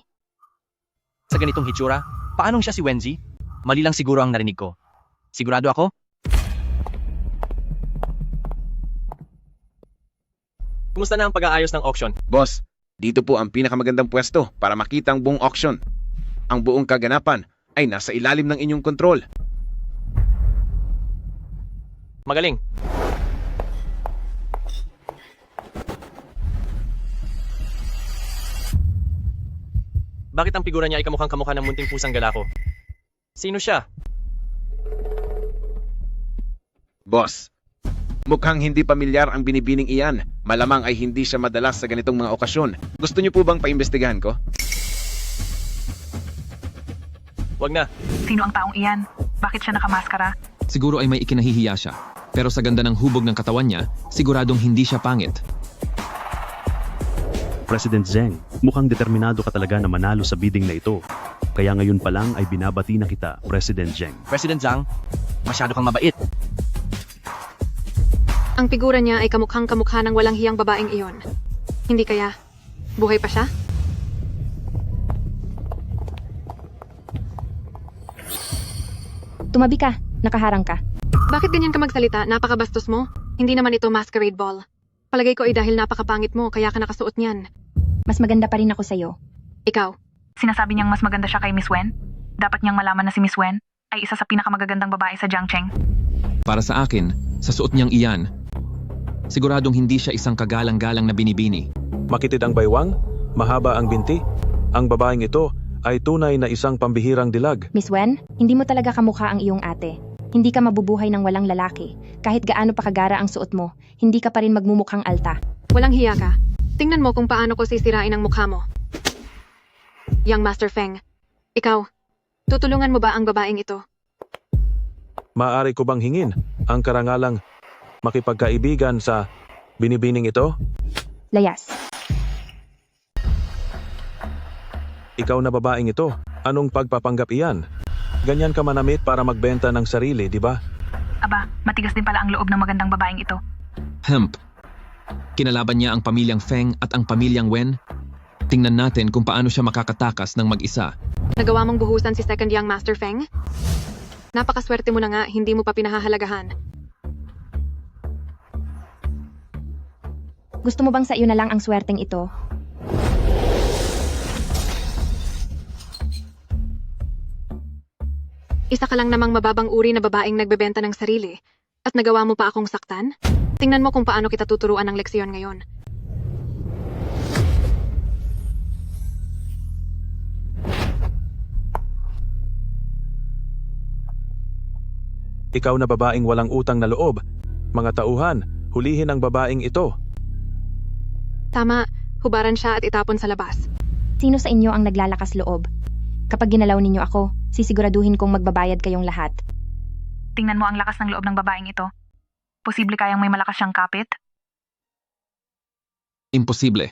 Sa ganitong hitsura, paanong siya si Wenzi? Mali lang siguro ang narinig ko. Sigurado ako? Kumusta na ang pag-aayos ng auction? Boss, dito po ang pinakamagandang pwesto para makita ang buong auction. Ang buong kaganapan ay nasa ilalim ng inyong kontrol. Magaling. Bakit ang figura niya ay kamukhang kamukha ng munting pusang galako? Sino siya? Boss, mukhang hindi pamilyar ang binibining iyan. Malamang ay hindi siya madalas sa ganitong mga okasyon. Gusto niyo po bang paimbestigahan ko? Wag na. Sino ang taong iyan? Bakit siya nakamaskara? Siguro ay may ikinahihiya siya. Pero sa ganda ng hubog ng katawan niya, siguradong hindi siya pangit. President Zeng, mukhang determinado ka talaga na manalo sa bidding na ito. Kaya ngayon pa lang ay binabati na kita, President Zeng. President Zhang, masyado kang mabait. Ang figura niya ay kamukhang-kamukha ng walang hiyang babaeng iyon. Hindi kaya, buhay pa siya? Tumabi ka, nakaharang ka. Bakit ganyan ka magsalita? Napakabastos mo. Hindi naman ito masquerade ball. Palagay ko ay dahil napakapangit mo, kaya ka nakasuot niyan. Mas maganda pa rin ako sa'yo. Ikaw. Sinasabi niyang mas maganda siya kay Miss Wen? Dapat niyang malaman na si Miss Wen ay isa sa pinakamagagandang babae sa Jiangcheng. Para sa akin, sa suot niyang iyan, siguradong hindi siya isang kagalang-galang na binibini. Makitid ang baywang, mahaba ang binti. Ang babaeng ito ay tunay na isang pambihirang dilag. Miss Wen, hindi mo talaga kamukha ang iyong ate. Hindi ka mabubuhay ng walang lalaki. Kahit gaano pa kagara ang suot mo, hindi ka pa rin magmumukhang alta. Walang hiya ka. Tingnan mo kung paano ko sisirain ang mukha mo. Young Master Feng, ikaw, tutulungan mo ba ang babaeng ito? Maaari ko bang hingin ang karangalang makipagkaibigan sa binibining ito? Layas. Ikaw na babaeng ito, anong pagpapanggap iyan? Ganyan ka manamit para magbenta ng sarili, di ba? Aba, matigas din pala ang loob ng magandang babaeng ito. Hemp. Kinalaban niya ang pamilyang Feng at ang pamilyang Wen. Tingnan natin kung paano siya makakatakas ng mag-isa. Nagawa mong buhusan si Second Young Master Feng? Napakaswerte mo na nga, hindi mo pa pinahahalagahan. Gusto mo bang sa iyo na lang ang swerteng ito? Isa ka lang namang mababang uri na babaeng nagbebenta ng sarili at nagawa mo pa akong saktan? Tingnan mo kung paano kita tuturuan ng leksyon ngayon. Ikaw na babaeng walang utang na loob. Mga tauhan, hulihin ang babaeng ito. Tama, hubaran siya at itapon sa labas. Sino sa inyo ang naglalakas loob? Kapag ginalaw ninyo ako, sisiguraduhin kong magbabayad kayong lahat. Tingnan mo ang lakas ng loob ng babaeng ito. Posible kayang may malakas siyang kapit? Imposible.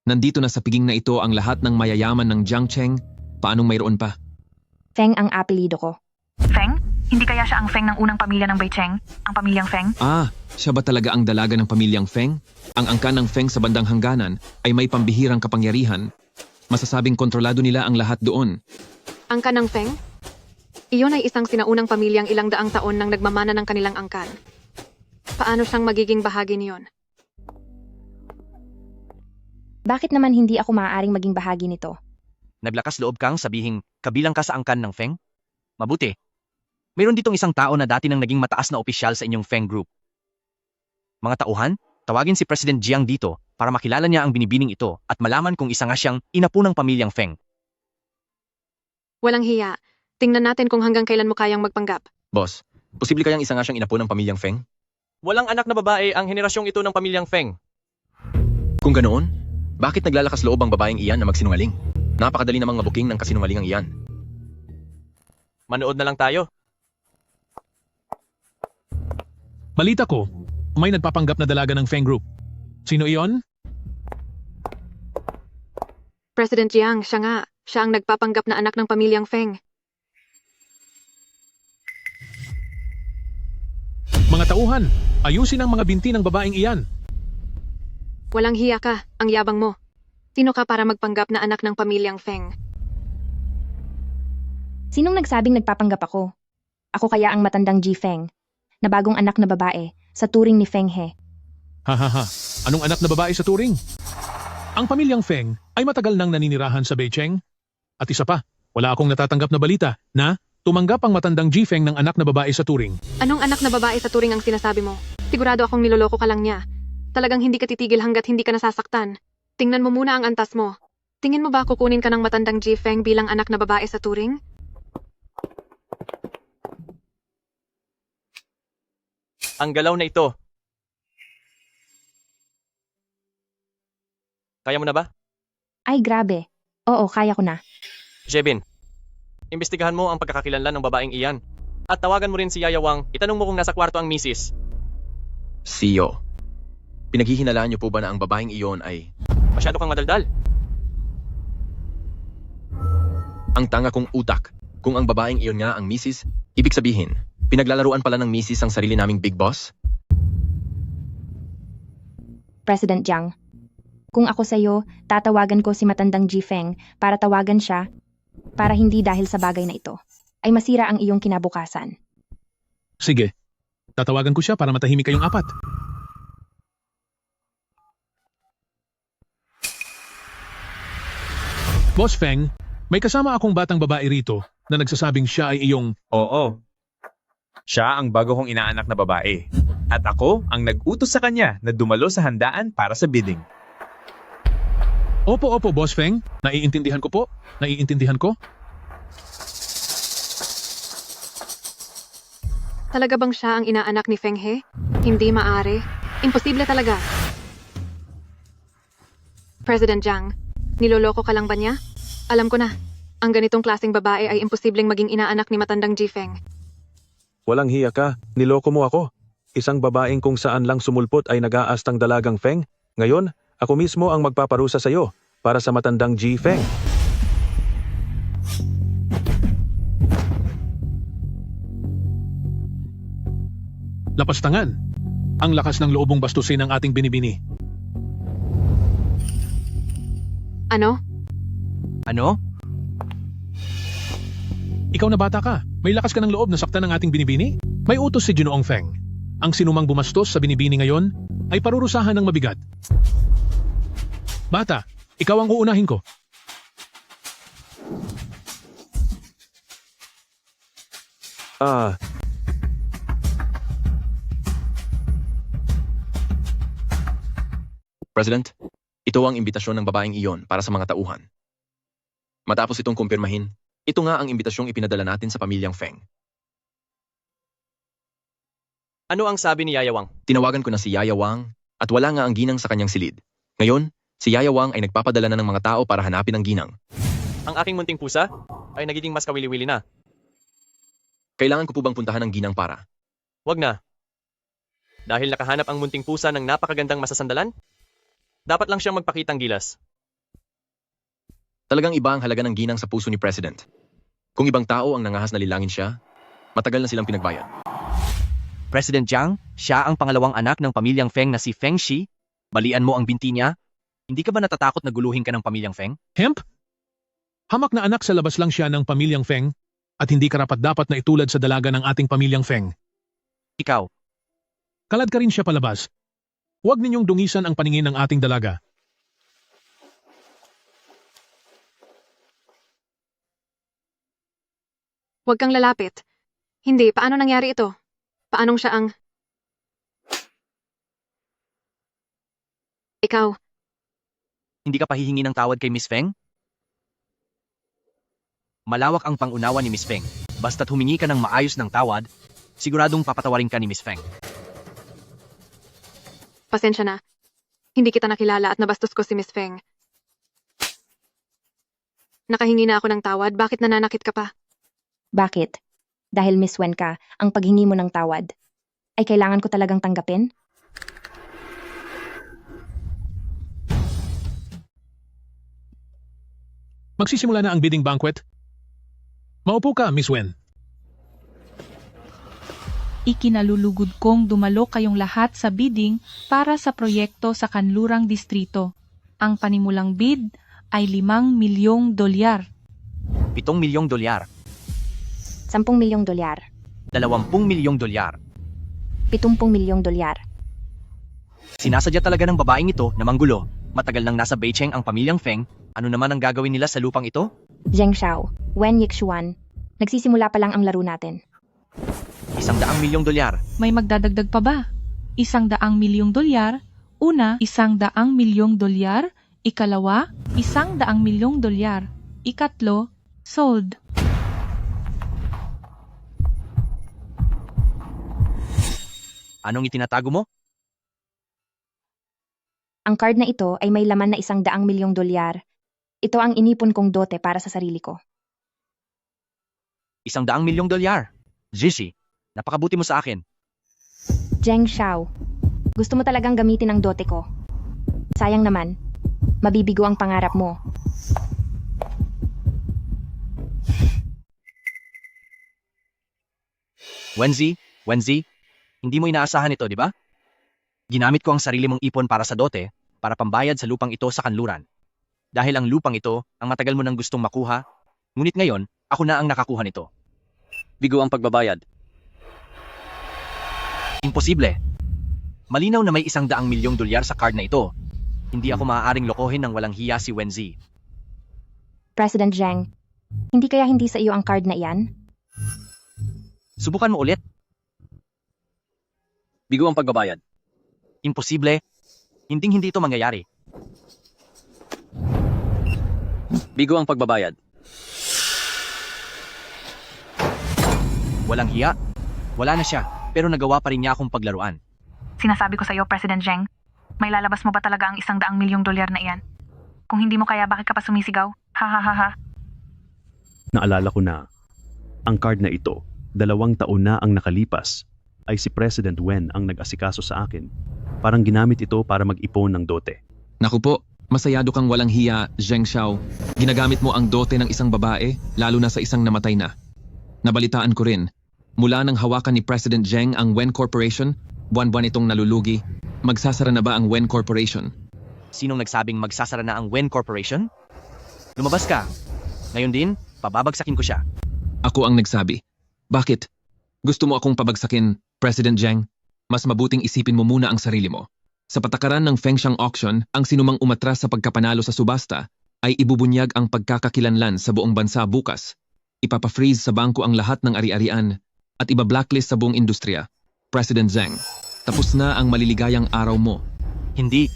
Nandito na sa piging na ito ang lahat ng mayayaman ng Jiangcheng. Paanong mayroon pa? Feng ang apelido ko. Feng? Hindi kaya siya ang Feng ng unang pamilya ng Beicheng? Ang pamilyang Feng? Ah, siya ba talaga ang dalaga ng pamilyang Feng? Ang angkan ng Feng sa bandang hangganan ay may pambihirang kapangyarihan. Masasabing kontrolado nila ang lahat doon. Angkan ng Feng? Iyon ay isang sinaunang pamilyang ilang daang taon nang nagmamana ng kanilang angkan. Paano siyang magiging bahagi niyon? Bakit naman hindi ako maaaring maging bahagi nito? Naglakas loob kang sabihing kabilang ka sa angkan ng Feng? Mabuti. Mayroon ditong isang tao na dati nang naging mataas na opisyal sa inyong Feng Group. Mga tauhan, tawagin si President Jiang dito para makilala niya ang binibining ito at malaman kung isa nga siyang inapo ng pamilyang Feng. Walang hiya. Tingnan natin kung hanggang kailan mo kayang magpanggap. Boss, posible kayang isa nga siyang inapo ng pamilyang Feng? Walang anak na babae ang henerasyong ito ng pamilyang Feng. Kung ganoon, bakit naglalakas loob ang babaeng iyan na magsinungaling? Napakadali namang mabuking ng kasinungalingang iyan. Manood na lang tayo. Balita ko, may nagpapanggap na dalaga ng Feng Group. Sino iyon? President Jiang, siya nga. Siya ang nagpapanggap na anak ng pamilyang Feng. Mga tauhan, ayusin ang mga binti ng babaeng iyan. Walang hiya ka. Ang yabang mo. Sino ka para magpanggap na anak ng pamilyang Feng? Sinong nagsabing nagpapanggap ako? Ako kaya ang matandang Ji Feng, na bagong anak na babae sa turing ni Feng He. Hahaha, anong anak na babae sa turing? Ang pamilyang Feng ay matagal nang naninirahan sa Beicheng. At isa pa, wala akong natatanggap na balita na tumanggap ang matandang Ji Feng ng anak na babae sa turing. Anong anak na babae sa turing ang sinasabi mo? Sigurado akong niloloko ka lang niya. Talagang hindi ka titigil hanggat hindi ka nasasaktan. Tingnan mo muna ang antas mo. Tingin mo ba kukunin ka ng matandang Ji Feng bilang anak na babae sa turing? Ang galaw na ito. Kaya mo na ba? Ay grabe. Oo, kaya ko na. Jebin, imbestigahan mo ang pagkakakilanlan ng babaeng iyan. At tawagan mo rin si Yaya Wang, itanong mo kung nasa kwarto ang misis. CEO, pinaghihinalaan niyo po ba na ang babaeng iyon ay... Masyado kang madaldal. Ang tanga kong utak. Kung ang babaeng iyon nga ang misis, ibig sabihin, pinaglalaruan pala ng misis ang sarili naming big boss? President Jiang, kung ako sa'yo, tatawagan ko si matandang Ji Feng para tawagan siya para hindi dahil sa bagay na ito ay masira ang iyong kinabukasan. Sige, tatawagan ko siya para matahimik kayong apat. Boss Feng, may kasama akong batang babae rito na nagsasabing siya ay iyong... Oo. Siya ang bago kong inaanak na babae. At ako ang nag-utos sa kanya na dumalo sa handaan para sa bidding. Opo, Boss Feng. Naiintindihan ko po. Naiintindihan ko. Talaga bang siya ang inaanak ni Feng He? Hindi maaari. Imposible talaga. President Jiang, niloloko ka lang ba niya? Alam ko na. Ang ganitong klaseng babae ay imposibleng maging inaanak ni matandang Ji Feng. Walang hiya ka, niloko mo ako. Isang babaeng kung saan lang sumulpot ay nag-aastang dalagang Feng. Ngayon, ako mismo ang magpaparusa sa iyo para sa matandang Ji Feng. Lapastangan. Ang lakas ng loobong bastusin ang ating binibini. Ano? Ano? Ikaw na bata ka. May lakas ka ng loob na saktan ng ating binibini? May utos si Ginoong Feng. Ang sinumang bumastos sa binibini ngayon ay parurusahan ng mabigat. Bata, ikaw ang uunahin ko. President, ito ang imbitasyon ng babaeng iyon para sa mga tauhan. Matapos itong kumpirmahin, ito nga ang imbitasyong ipinadala natin sa pamilyang Feng. Ano ang sabi ni Yaya Wang? Tinawagan ko na si Yaya Wang at wala nga ang ginang sa kanyang silid. Ngayon, si Yaya Wang ay nagpapadala na ng mga tao para hanapin ang ginang. Ang aking munting pusa ay nagiging mas kawili-wili na. Kailangan ko po bang puntahan ang ginang para? Wag na. Dahil nakahanap ang munting pusa ng napakagandang masasandalan, dapat lang siyang magpakitang gilas. Talagang iba ang halaga ng ginang sa puso ni President. Kung ibang tao ang nangahas na lilangin siya, matagal na silang pinagbayad. President Jiang, siya ang pangalawang anak ng pamilyang Feng na si Feng Shi. Balian mo ang binti niya. Hindi ka ba natatakot na guluhin ka ng pamilyang Feng? Hemp? Hamak na anak sa labas lang siya ng pamilyang Feng at hindi karapat-dapat na itulad sa dalaga ng ating pamilyang Feng. Ikaw. Kalad ka rin siya palabas. Huwag ninyong dungisan ang paningin ng ating dalaga. Huwag kang lalapit. Hindi, paano nangyari ito? Paanong siya ang... Ikaw, Hindi ka pahihingi ng tawad kay Miss Feng? Malawak ang pangunawa ni Miss Feng. Basta't humingi ka ng maayos ng tawad, siguradong papatawarin ka ni Miss Feng. pasensya na. Hindi kita nakilala at nabastos ko si Miss Feng. Nakahingi na ako ng tawad, bakit nananakit ka pa? Bakit? Dahil Miss Wen ka, ang paghingi mo ng tawad ay kailangan ko talagang tanggapin? Magsisimula na ang bidding banquet. Maupo ka, Miss Wen. Ikinalulugod kong dumalo kayong lahat sa bidding para sa proyekto sa Kanlurang Distrito. Ang panimulang bid ay $5 milyong. 7 milyong dolyar, 10 milyong dolyar, 20 milyong dolyar. 70 milyong dolyar. Sinasadya talaga ng babaeng ito na manggulo. Matagal nang nasa Beijing ang pamilyang Feng. Ano naman ang gagawin nila sa lupang ito? Zheng Xiao, Wen Yixuan. Nagsisimula pa lang ang laro natin. 100 milyong dolyar. May magdadagdag pa ba? $100 milyong. Una, $100 milyong. Ikalawa, $100 milyong. Ikatlo, sold. Anong itinatago mo? Ang card na ito ay may laman na $100 milyong. Ito ang inipon kong dote para sa sarili ko. 100 milyong dolyar. Zishi, napakabuti mo sa akin. Zheng Xiao, gusto mo talagang gamitin ang dote ko. Sayang naman, mabibigo ang pangarap mo. Wenzi, hindi mo inaasahan ito, di ba? Ginamit ko ang sarili mong ipon para sa dote, para pambayad sa lupang ito sa kanluran. Dahil ang lupang ito, ang matagal mo nang gustong makuha, ngunit ngayon, ako na ang nakakuha nito. Bigo ang pagbabayad. Imposible. Malinaw na may $100 milyong sa card na ito. Hindi ako maaaring lokohin ng walang hiya si Wenzi. President Zheng, hindi kaya hindi sa iyo ang card na iyan? Subukan mo ulit. Bigo ang pagbabayad. Imposible. Hindi ito mangyayari. Bigo ang pagbabayad. Walang hiya. Wala na siya, pero nagawa pa rin niya akong paglaruan. Sinasabi ko sa iyo, President Zheng, may lalabas mo ba talaga ang $100 milyong na iyan? Kung hindi mo kaya, bakit ka pa sumisigaw? Ha ha ha ha. Naalala ko na, ang card na ito, 2 taon na ang nakalipas, ay si President Wen ang nag-asikaso sa akin. Parang ginamit ito para mag-ipon ng dote. Naku po, masayado kang walang hiya, Zheng Xiao. Ginagamit mo ang dote ng isang babae, lalo na sa isang namatay na. Nabalitaan ko rin, mula nang hawakan ni President Zheng ang Wen Corporation, buwan-buwan itong nalulugi. Magsasara na ba ang Wen Corporation? Sinong nagsabing magsasara na ang Wen Corporation? Lumabas ka. Ngayon din, pababagsakin ko siya. Ako ang nagsabi. Bakit? Gusto mo akong pabagsakin, President Zheng? Mas mabuting isipin mo muna ang sarili mo. Sa patakaran ng Fengshan Auction, ang sinumang umatras sa pagkapanalo sa subasta ay ibubunyag ang pagkakakilanlan sa buong bansa bukas. Ipapa-freeze sa bangko ang lahat ng ari-arian at iba-blacklist sa buong industriya. President Zheng, tapos na ang maliligayang araw mo. Hindi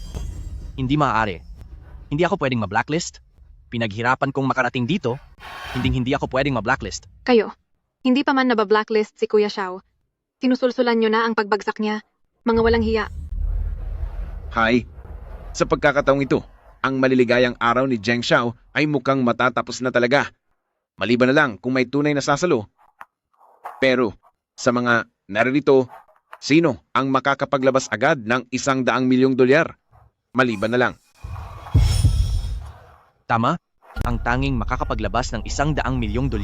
maaari. Hindi ako pwedeng ma-blacklist. Pinaghirapan kong makarating dito, hindi ako pwedeng ma-blacklist. Kayo, hindi pa man naba-blacklist si Kuya Xiao. Sinusulsulan nyo na ang pagbagsak niya. Mga walang hiya. Hi. Sa pagkakataong ito, ang maliligayang araw ni Zheng Xiao ay mukhang matatapos na talaga. Maliban na lang kung may tunay na sasalo. Pero, sa mga naririto, sino ang makakapaglabas agad ng $100 milyong? Maliban na lang. Tama, ang tanging makakapaglabas ng $100 milyong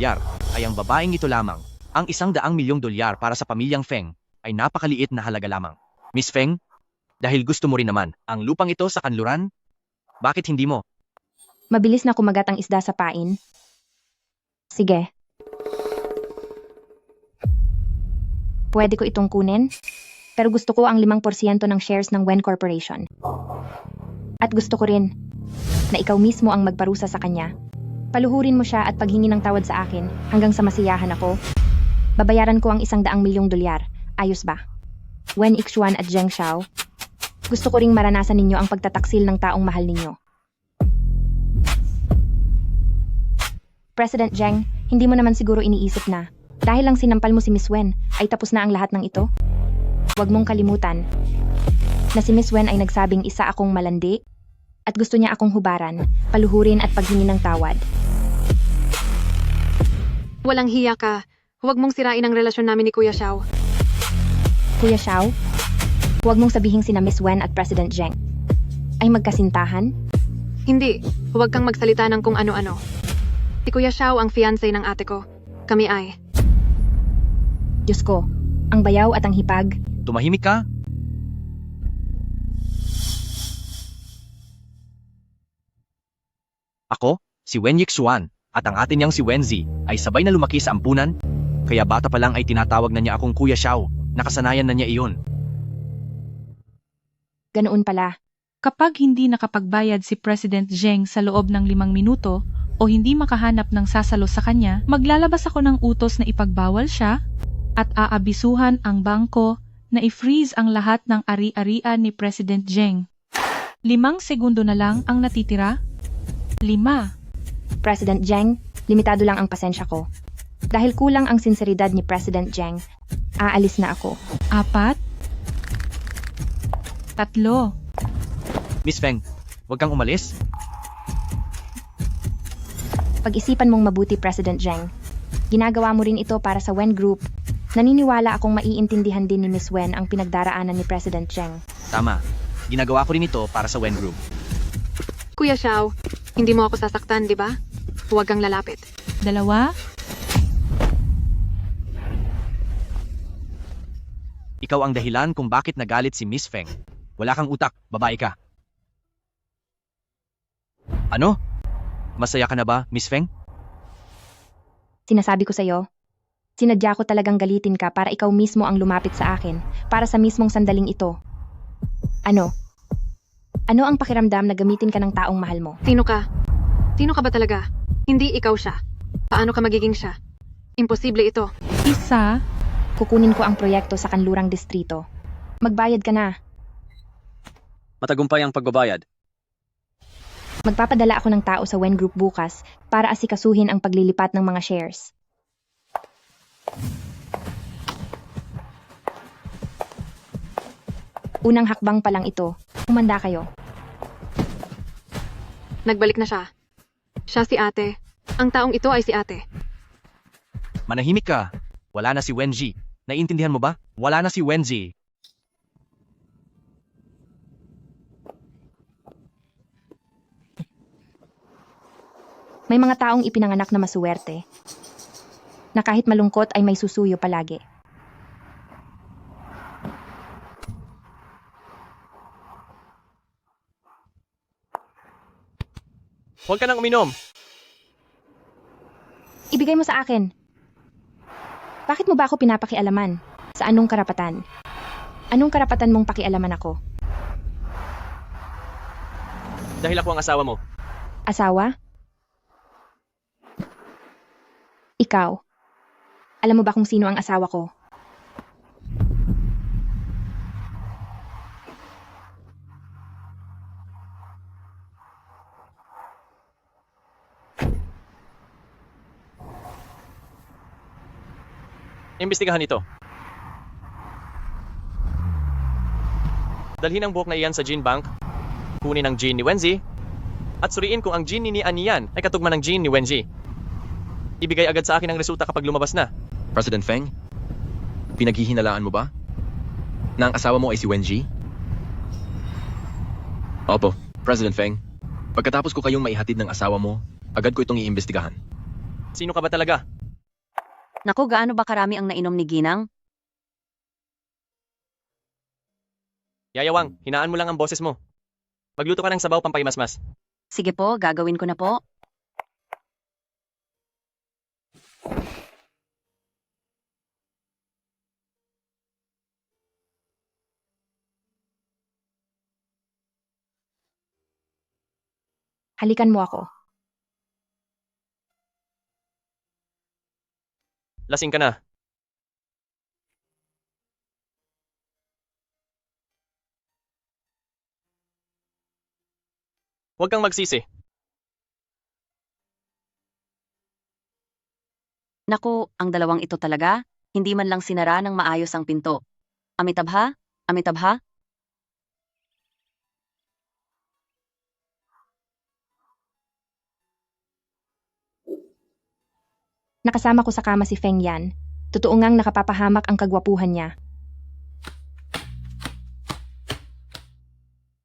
ay ang babaeng ito lamang. Ang $100 milyong para sa pamilyang Feng ay napakaliit na halaga lamang. Miss Feng, dahil gusto mo rin naman ang lupang ito sa kanluran, bakit hindi mo? Mabilis na kumagat ang isda sa pain. Sige. Pwede ko itong kunin, pero gusto ko ang 5% ng shares ng Wen Corporation. At gusto ko rin na ikaw mismo ang magparusa sa kanya Paluhurin mo siya at paghingi ng tawad sa akin hanggang sa masiyahan ako. Babayaran ko ang 100 milyong dolyar. Ayos ba? Wen Ixuan at Zheng Xiao. Gusto ko ring maranasan ninyo ang pagtataksil ng taong mahal ninyo. President Zheng, hindi mo naman siguro iniisip na dahil lang sinampal mo si Miss Wen ay tapos na ang lahat ng ito? Huwag mong kalimutan na si Miss Wen ay nagsabing isa akong malandi at gusto niya akong hubaran, paluhurin at paghingi ng tawad. Walang hiya ka. Huwag mong sirain ang relasyon namin ni Kuya Xiao. Kuya Xiao, huwag mong sabihing sina Miss Wen at President Zheng ay magkasintahan? Hindi. Huwag kang magsalita ng kung ano-ano. Si Kuya Xiao ang fiancé ng ate ko. Kami ay. Diyos ko, ang bayaw at ang hipag. Tumahimik ka? Ako, si Wen Yixuan, at ang ate niyang si Wenzi ay sabay na lumaki sa ampunan, kaya bata pa lang ay tinatawag na niya akong Kuya Xiao, nakasanayan na niya iyon. Ganoon pala. Kapag hindi nakapagbayad si President Zheng sa loob ng 5 minuto o hindi makahanap ng sasalo sa kanya, maglalabas ako ng utos na ipagbawal siya at aabisuhan ang bangko na i-freeze ang lahat ng ari-arian ni President Zheng. 5 segundo na lang ang natitira. 5. President Zheng, limitado lang ang pasensya ko. Dahil kulang ang sinseridad ni President Zheng, aalis na ako. 4. 3. Miss Feng, huwag kang umalis. Pag-isipan mong mabuti, President Zheng. Ginagawa mo rin ito para sa Wen Group. Naniniwala akong maiintindihan din ni Miss Wen ang pinagdaraanan ni President Zheng. Tama, ginagawa ko rin ito para sa Wen Group. Kuya Xiao, hindi mo ako sasaktan, di ba? Huwag kang lalapit. 2. Ikaw ang dahilan kung bakit nagalit si Miss Feng. Wala kang utak, babae ka. Ano? Masaya ka na ba, Miss Feng? Sinasabi ko sa'yo, sinadya ko talagang galitin ka para ikaw mismo ang lumapit sa akin, para sa mismong sandaling ito. Ano? Ano ang pakiramdam na gamitin ka ng taong mahal mo? Sino ka? Sino ka ba talaga? Hindi ikaw siya. Paano ka magiging siya? Imposible ito. 1. Kukunin ko ang proyekto sa kanlurang distrito. Magbayad ka na. Matagumpay ang pagbabayad. Magpapadala ako ng tao sa Wen Group bukas para asikasuhin ang paglilipat ng mga shares. Unang hakbang pa lang ito. Umanda kayo. Nagbalik na siya. Siya si ate. Ang taong ito ay si ate. Manahimik ka. Wala na si Wenji. Naiintindihan mo ba? Wala na si Wenji. May mga taong ipinanganak na masuwerte, na kahit malungkot ay may susuyo palagi. Huwag ka nang uminom. Ibigay mo sa akin. Bakit mo ba ako pinapakialaman? Sa anong karapatan? Anong karapatan mong pakialaman ako? Dahil ako ang asawa mo. Asawa? Ikaw. Alam mo ba kung sino ang asawa ko? Imbestigahan ito. Dalhin ang buhok na iyan sa gene bank, kunin ang gene ni Wenzi, at suriin kung ang gene ni Anian ay katugma ng gene ni Wenji. Ibigay agad sa akin ang resulta kapag lumabas na. President Feng, pinaghihinalaan mo ba na ang asawa mo ay si Wenji? Opo, President Feng. Pagkatapos ko kayong maihatid ng asawa mo, agad ko itong iimbestigahan. Sino ka ba talaga? Naku, gaano ba karami ang nainom ni Ginang? Yayawang, hinaan mo lang ang boses mo. Magluto ka ng sabaw pampaimasmas. Sige po, gagawin ko na po. Halikan mo ako. Lasing ka na. Huwag kang magsisi. Naku, ang dalawang ito talaga, hindi man lang sinara ng maayos ang pinto. Amitabha? Amitabha? Nakasama ko sa kama si Feng Yan. Totoo ngang nakapapahamak ang kagwapuhan niya.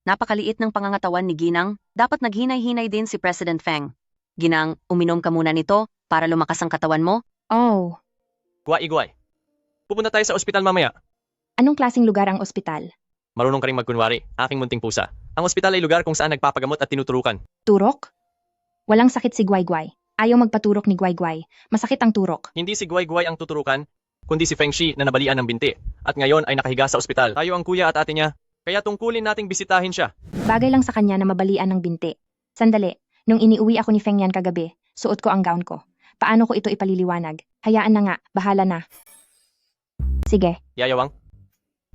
Napakaliit ng pangangatawan ni Ginang, dapat naghinay-hinay din si President Feng. Ginang, uminom ka muna nito para lumakas ang katawan mo. Oh, Guwai-guwai. Pupunta tayo sa ospital mamaya. anong klaseng lugar ang ospital? Marunong ka rin magkunwari, aking munting pusa. Ang ospital ay lugar kung saan nagpapagamot at tinuturukan. Turok? Walang sakit si Guay-Guay. Ayaw magpaturok ni Guay-Guay. Masakit ang turok. Hindi si Guay-Guay ang tuturukan, kundi si Feng Shi na nabalian ng binti. At ngayon ay nakahiga sa ospital. Tayo ang kuya at ate niya, kaya tungkulin nating bisitahin siya. Bagay lang sa kanya na mabalian ng binti. Sandali, nung iniuwi ako ni Feng Yan kagabi, suot ko ang gown ko. Paano ko ito ipaliliwanag? Hayaan na nga, bahala na. Sige, Yayawang,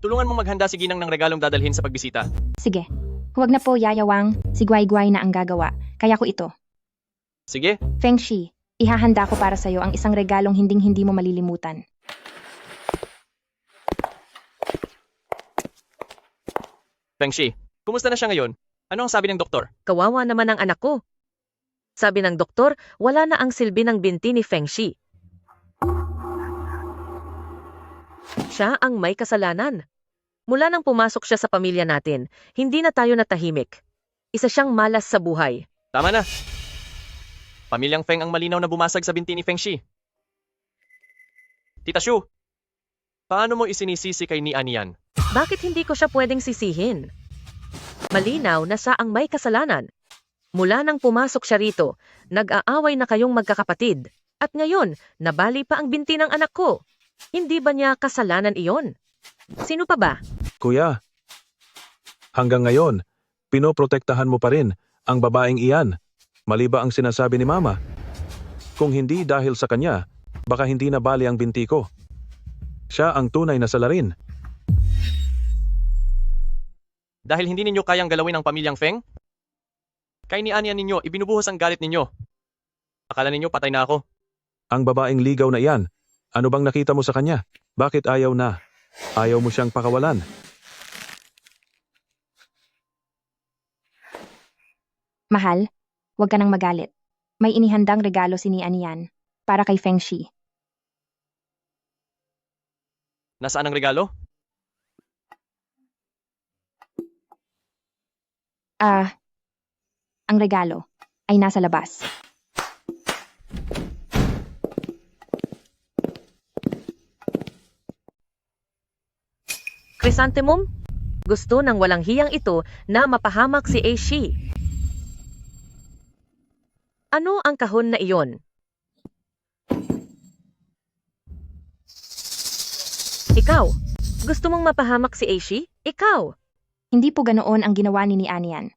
tulungan mo maghanda si Ginang ng regalong dadalhin sa pagbisita. sige. Huwag na po, Yayawang. Si Guay-Guay na ang gagawa. Kaya ko ito. Sige, Feng Shi, ihahanda ko para sa'yo ang isang regalong hinding-hindi mo malilimutan. Feng Shi, kumusta na siya ngayon? Ano ang sabi ng doktor? Kawawa naman ang anak ko. Sabi ng doktor, wala na ang silbi ng binti ni Feng Shi. Siya ang may kasalanan. Mula nang pumasok siya sa pamilya natin, hindi na tayo natahimik. Isa siyang malas sa buhay. Tama na. Pamilyang Feng ang malinaw na bumasag sa binti ni Feng Shi. Tita Shu, paano mo isinisisi kay ni Anian? Bakit hindi ko siya pwedeng sisihin? Malinaw na siya ang may kasalanan. Mula nang pumasok siya rito, nag-aaway na kayong magkakapatid. At ngayon, nabali pa ang binti ng anak ko. Hindi ba niya kasalanan iyon? Sino pa ba? Kuya, hanggang ngayon, pinoprotektahan mo pa rin ang babaeng iyan. Mali ba ang sinasabi ni Mama? Kung hindi dahil sa kanya, baka hindi na bali ang binti ko. Siya ang tunay na salarin. Dahil hindi ninyo kayang galawin ang pamilyang Feng? Kay ni Anian ninyo, ibinubuhos ang galit ninyo. Akala ninyo patay na ako. Ang babaeng ligaw na iyan, ano bang nakita mo sa kanya? Bakit ayaw na? Ayaw mo siyang pakawalan? Mahal, huwag ka nang magalit. May inihandang regalo si ni Anian para kay Feng Shi. Nasaan ang regalo? Ang regalo ay nasa labas. Chrysanthemum? Gusto ng walang hiyang ito na mapahamak si Aishi. Ano ang kahon na iyon? Ikaw, gusto mong mapahamak si Aishi? Ikaw! Hindi po ganoon ang ginawa ni Anian.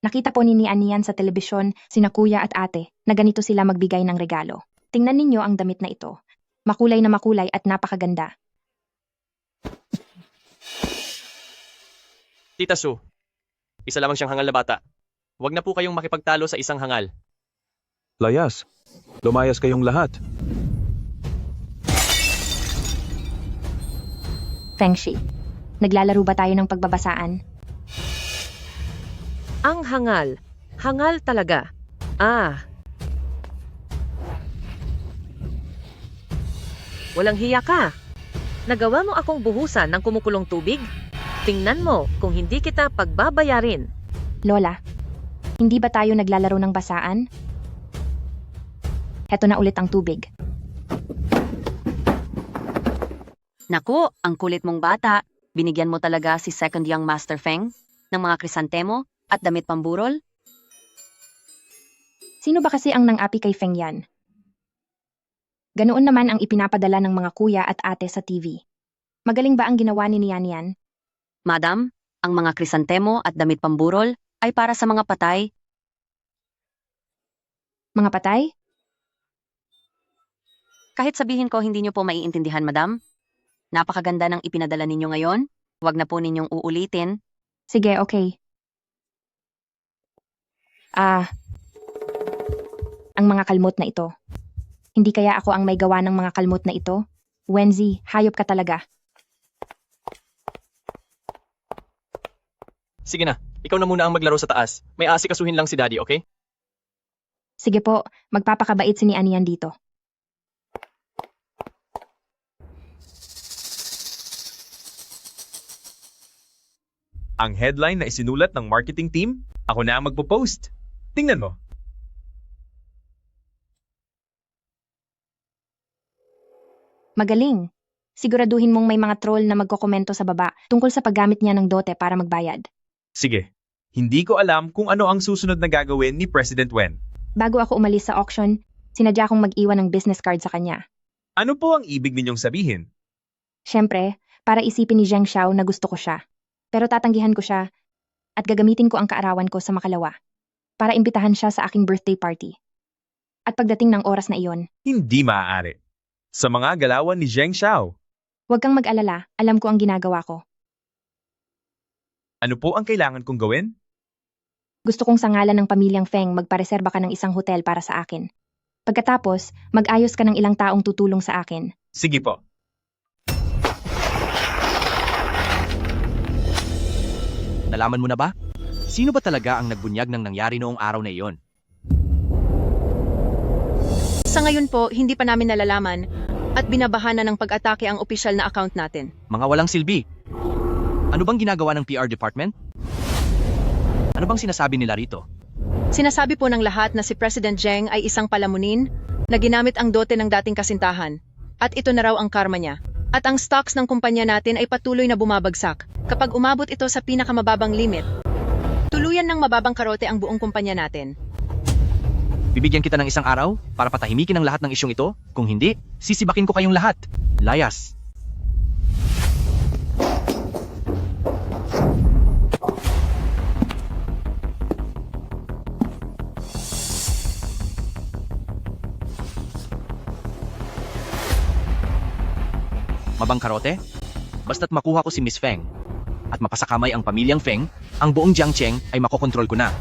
Nakita po ni Anian sa telebisyon, sina kuya at ate, na ganito sila magbigay ng regalo. Tingnan ninyo ang damit na ito. Makulay na makulay at napakaganda. Tita Su, isa lamang siyang hangal na bata. Huwag na po kayong makipagtalo sa isang hangal. Layas, lumayas kayong lahat. Feng Shi, naglalaro ba tayo ng pagbabasaan? Ang hangal. Hangal talaga. Walang hiya ka. Nagawa mo akong buhusan ng kumukulong tubig? Tingnan mo kung hindi kita pagbabayarin. Lola, hindi ba tayo naglalaro ng basaan? Heto na ulit ang tubig. Naku, ang kulit mong bata. Binigyan mo talaga si Second Young Master Feng ng mga krisantemo at damit pamburol? Sino ba kasi ang nang-api kay Feng Yan? Ganoon naman ang ipinapadala ng mga kuya at ate sa TV. Magaling ba ang ginawa ni Nian? Madam, ang mga krisantemo at damit pamburol ay para sa mga patay. Mga patay? Kahit sabihin ko hindi niyo po maiintindihan, madam. Napakaganda ng ipinadala ninyo ngayon. Huwag na po ninyong uulitin. Sige, okay. Ang mga kalmot na ito. Hindi kaya ako ang may gawa ng mga kalmot na ito? Wenzi, hayop ka talaga. Sige na, ikaw na muna ang maglaro sa taas. May asikasuhin lang si Daddy, okay? Sige po, magpapakabait si ni Anian dito. Ang headline na isinulat ng marketing team, ako na ang magpo-post. Tingnan mo. Magaling. Siguraduhin mong may mga troll na magkokomento sa baba tungkol sa paggamit niya ng dote para magbayad. Sige, hindi ko alam kung ano ang susunod na gagawin ni President Wen. Bago ako umalis sa auction, sinadya kong mag-iwan ng business card sa kanya. Ano po ang ibig ninyong sabihin? Siyempre, para isipin ni Zheng Xiao na gusto ko siya. Pero tatanggihan ko siya at gagamitin ko ang kaarawan ko sa Makalawa para imbitahan siya sa aking birthday party. At pagdating ng oras na iyon, Hindi maaari. Sa mga galawan ni Zheng Xiao, huwag kang mag-alala, alam ko ang ginagawa ko. ano po ang kailangan kong gawin? Gusto kong sa ngalan ng pamilyang Feng magpareserba ka ng isang hotel para sa akin. Pagkatapos, mag-ayos ka ng ilang taong tutulong sa akin. Sige po. Nalaman mo na ba? Sino ba talaga ang nagbunyag ng nangyari noong araw na iyon? Sa ngayon po, hindi pa namin nalalaman at binabahan na ng pag-atake ang opisyal na account natin. Mga walang silbi. Ano bang ginagawa ng PR department? Ano bang sinasabi nila rito? Sinasabi po ng lahat na si President Zheng ay isang palamunin na ginamit ang dote ng dating kasintahan at ito na raw ang karma niya. At ang stocks ng kumpanya natin ay patuloy na bumabagsak kapag umabot ito sa pinakamababang limit. Tuluyan ng mababang karote ang buong kumpanya natin. Bibigyan kita ng isang araw para patahimikin ang lahat ng isyong ito. Kung hindi, sisibakin ko kayong lahat. Layas. Mabangkarote? Basta't makuha ko si Miss Feng at mapasakamay ang pamilyang Feng, ang buong Jiangcheng ay makokontrol ko na.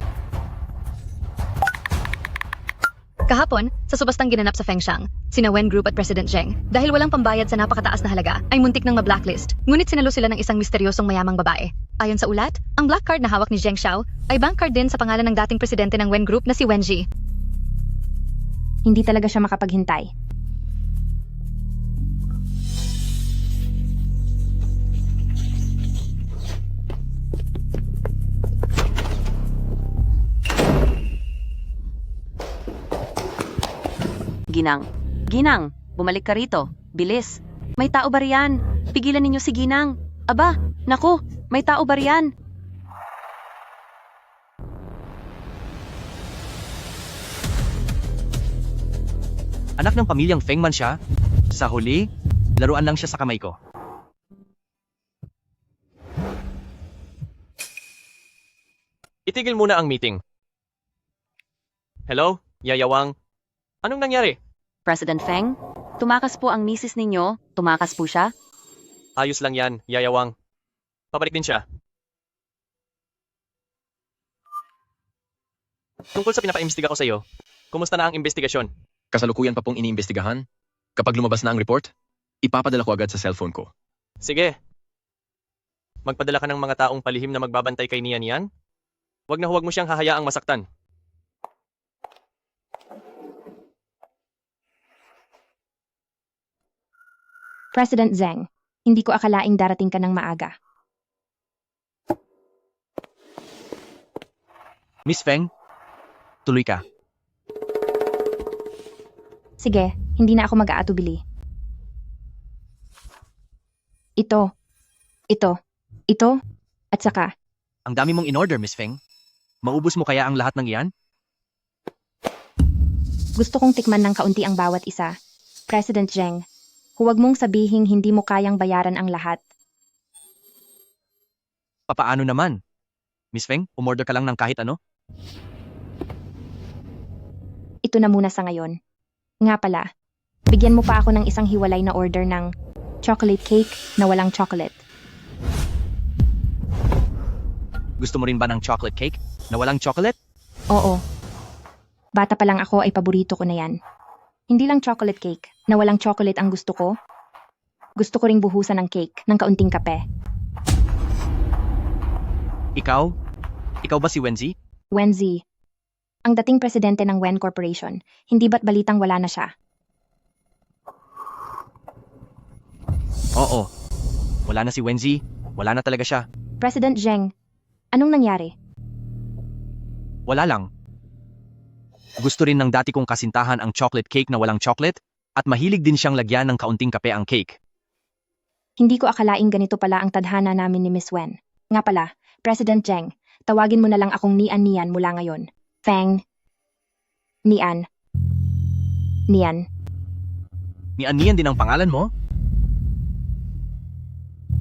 Kahapon, sa subastang ginanap sa Fengshan, sina Wen Group at President Zheng, dahil walang pambayad sa napakataas na halaga, ay muntik nang ma-blacklist. Ngunit sinalo sila ng isang misteryosong mayamang babae. Ayon sa ulat, ang black card na hawak ni Zheng Xiao ay bank card din sa pangalan ng dating presidente ng Wen Group na si Wen Ji. Hindi talaga siya makapaghintay. Ginang. Ginang, bumalik ka rito. Bilis. May tao ba riyan? Pigilan ninyo si Ginang. Aba, naku, may tao ba riyan? Anak ng pamilyang Feng man siya. Sa huli, laruan lang siya sa kamay ko. Itigil muna ang meeting. Hello, Yayawang. Anong nangyari? President Feng, tumakas po ang misis ninyo. Tumakas po siya. Ayos lang yan, Yayawang. Pabalik din siya. Tungkol sa pinapaimbestiga ko sa iyo, kumusta na ang investigasyon? Kasalukuyan pa pong iniimbestigahan. Kapag lumabas na ang report, ipapadala ko agad sa cellphone ko. Sige. Magpadala ka ng mga taong palihim na magbabantay kay Nian. Huwag na huwag mo siyang hahayaang masaktan. President Zheng, hindi ko akalaing darating ka ng maaga. Miss Feng, tuloy ka. Sige, hindi na ako mag-aatubili. Ito, at saka. Ang dami mong in-order, Miss Feng. Maubos mo kaya ang lahat ng iyan? Gusto kong tikman ng kaunti ang bawat isa. President Zheng, huwag mong sabihing hindi mo kayang bayaran ang lahat. Papaano naman? Miss Feng, umorder ka lang ng kahit ano? Ito na muna sa ngayon. Nga pala, Bigyan mo pa ako ng isang hiwalay na order ng chocolate cake na walang chocolate. Gusto mo rin ba ng chocolate cake na walang chocolate? Oo. Bata pa lang ako ay paborito ko na yan. Hindi lang chocolate cake na walang chocolate ang gusto ko. Gusto ko ring buhusan ng cake ng kaunting kape. Ikaw? Ikaw ba si Wenzi? Wenzi, ang dating presidente ng Wen Corporation, hindi ba't balitang wala na siya? Oo. Wala na si Wenzi. Wala na talaga siya. President Zheng, anong nangyari? Wala lang. Gusto rin ng dati kong kasintahan ang chocolate cake na walang chocolate at mahilig din siyang lagyan ng kaunting kape ang cake. Hindi ko akalaing ganito pala ang tadhana namin ni Miss Wen. Nga pala, President Zheng, tawagin mo na lang akong Nian mula ngayon. Feng. Nian. Nian. Nian din ang pangalan mo?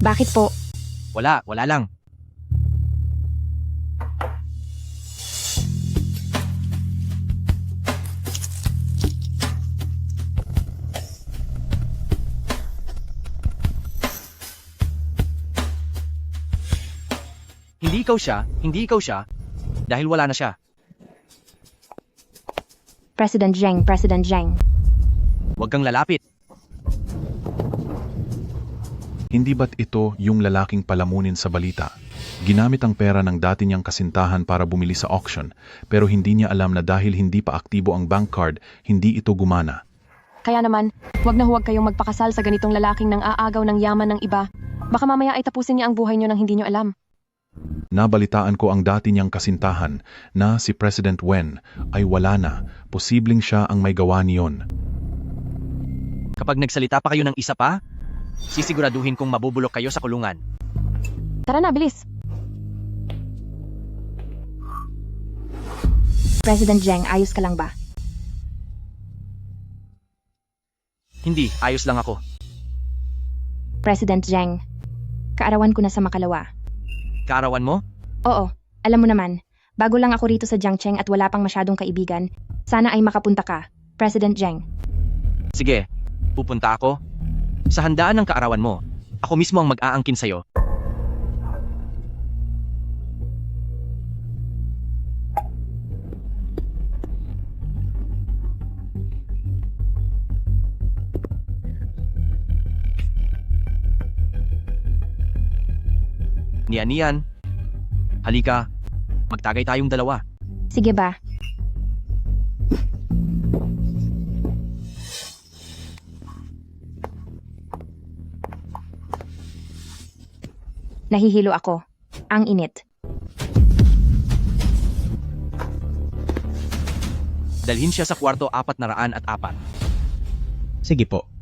Bakit po? Wala lang. Hindi ikaw siya, dahil wala na siya. President Zheng. Huwag kang lalapit. Hindi ba't ito yung lalaking palamunin sa balita? Ginamit ang pera ng dati niyang kasintahan para bumili sa auction, pero hindi niya alam na dahil hindi pa aktibo ang bank card, hindi ito gumana. Kaya naman, huwag kayong magpakasal sa ganitong lalaking nang aagaw ng yaman ng iba. Baka mamaya ay tapusin niya ang buhay niyo nang hindi niyo alam. Nabalitaan ko ang dati niyang kasintahan na si President Wen ay wala na. Posibleng siya ang may gawa niyon. Kapag nagsalita pa kayo ng isa pa, sisiguraduhin kong mabubulok kayo sa kulungan. Tara na, bilis. President Zheng, ayos ka lang ba? Hindi, ayos lang ako. President Zheng, kaarawan ko na sa Makalawa. Kaarawan mo? Oo, alam mo naman, bago lang ako rito sa Jiangcheng at wala pang masyadong kaibigan, sana ay makapunta ka, President Zheng. Sige, pupunta ako. Sa handaan ng kaarawan mo, ako mismo ang mag-aangkin sa'yo. Nian, halika, magtagay tayong dalawa. Sige ba? Nahihilo ako. Ang init. Dalhin siya sa kwarto 404. Sige po.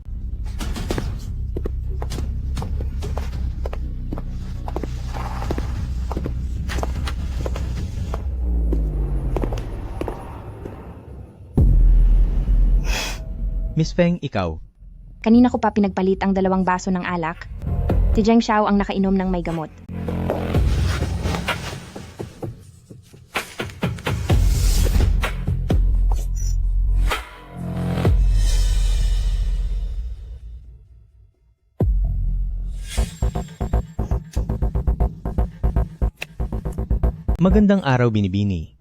Miss Feng, ikaw. Kanina ko pa pinagpalit ang 2 baso ng alak. Si Zheng Xiao ang nakainom ng may gamot. Magandang araw, Binibini.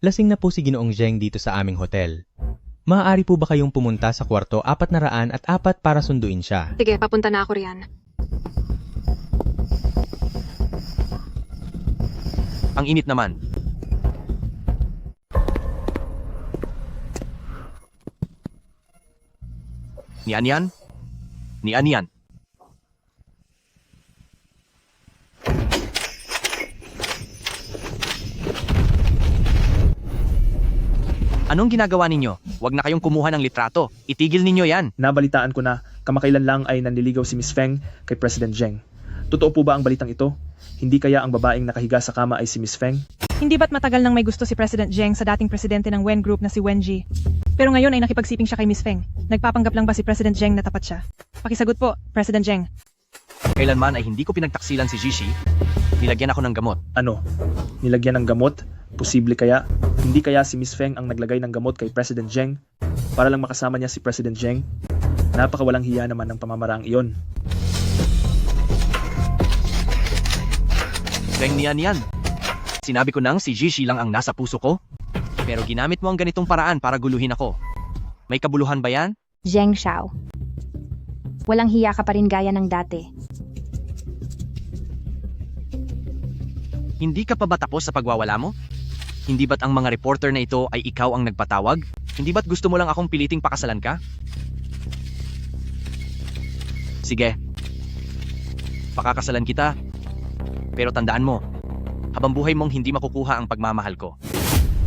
Lasing na po si Ginoong Zheng dito sa aming hotel. Maaari po ba kayong pumunta sa kwarto 404 para sunduin siya? Sige, papunta na ako riyan. Ang init naman. Nian. Anong ginagawa ninyo? Huwag na kayong kumuha ng litrato. Itigil ninyo yan. Nabalitaan ko na kamakailan lang ay nanliligaw si Miss Feng kay President Zheng. Totoo po ba ang balitang ito? Hindi kaya ang babaeng nakahiga sa kama ay si Miss Feng? Hindi ba't matagal nang may gusto si President Zheng sa dating presidente ng Wen Group na si Wenji? Pero ngayon ay nakipagsiping siya kay Miss Feng. Nagpapanggap lang ba si President Zheng na tapat siya? Pakisagot po, President Zheng. Kailanman ay hindi ko pinagtaksilan si Jishi. Nilagyan ako ng gamot. Ano? Nilagyan ng gamot? Posible kaya? Hindi kaya si Miss Feng ang naglagay ng gamot kay President Zheng? para lang makasama niya si President Zheng? Napakawalang hiya naman ng pamamaraang iyon. Feng niyan yan. Sinabi ko nang si Jishi lang ang nasa puso ko. Pero ginamit mo ang ganitong paraan para guluhin ako. May kabuluhan ba yan? Zheng Xiao. Walang hiya ka pa rin gaya ng dati. Hindi ka pa ba tapos sa pagwawala mo? Hindi ba't ang mga reporter na ito ay ikaw ang nagpatawag? Hindi ba't gusto mo lang akong piliting pakasalan ka? Sige. Pakakasalan kita. Pero tandaan mo, habang buhay mong hindi makukuha ang pagmamahal ko.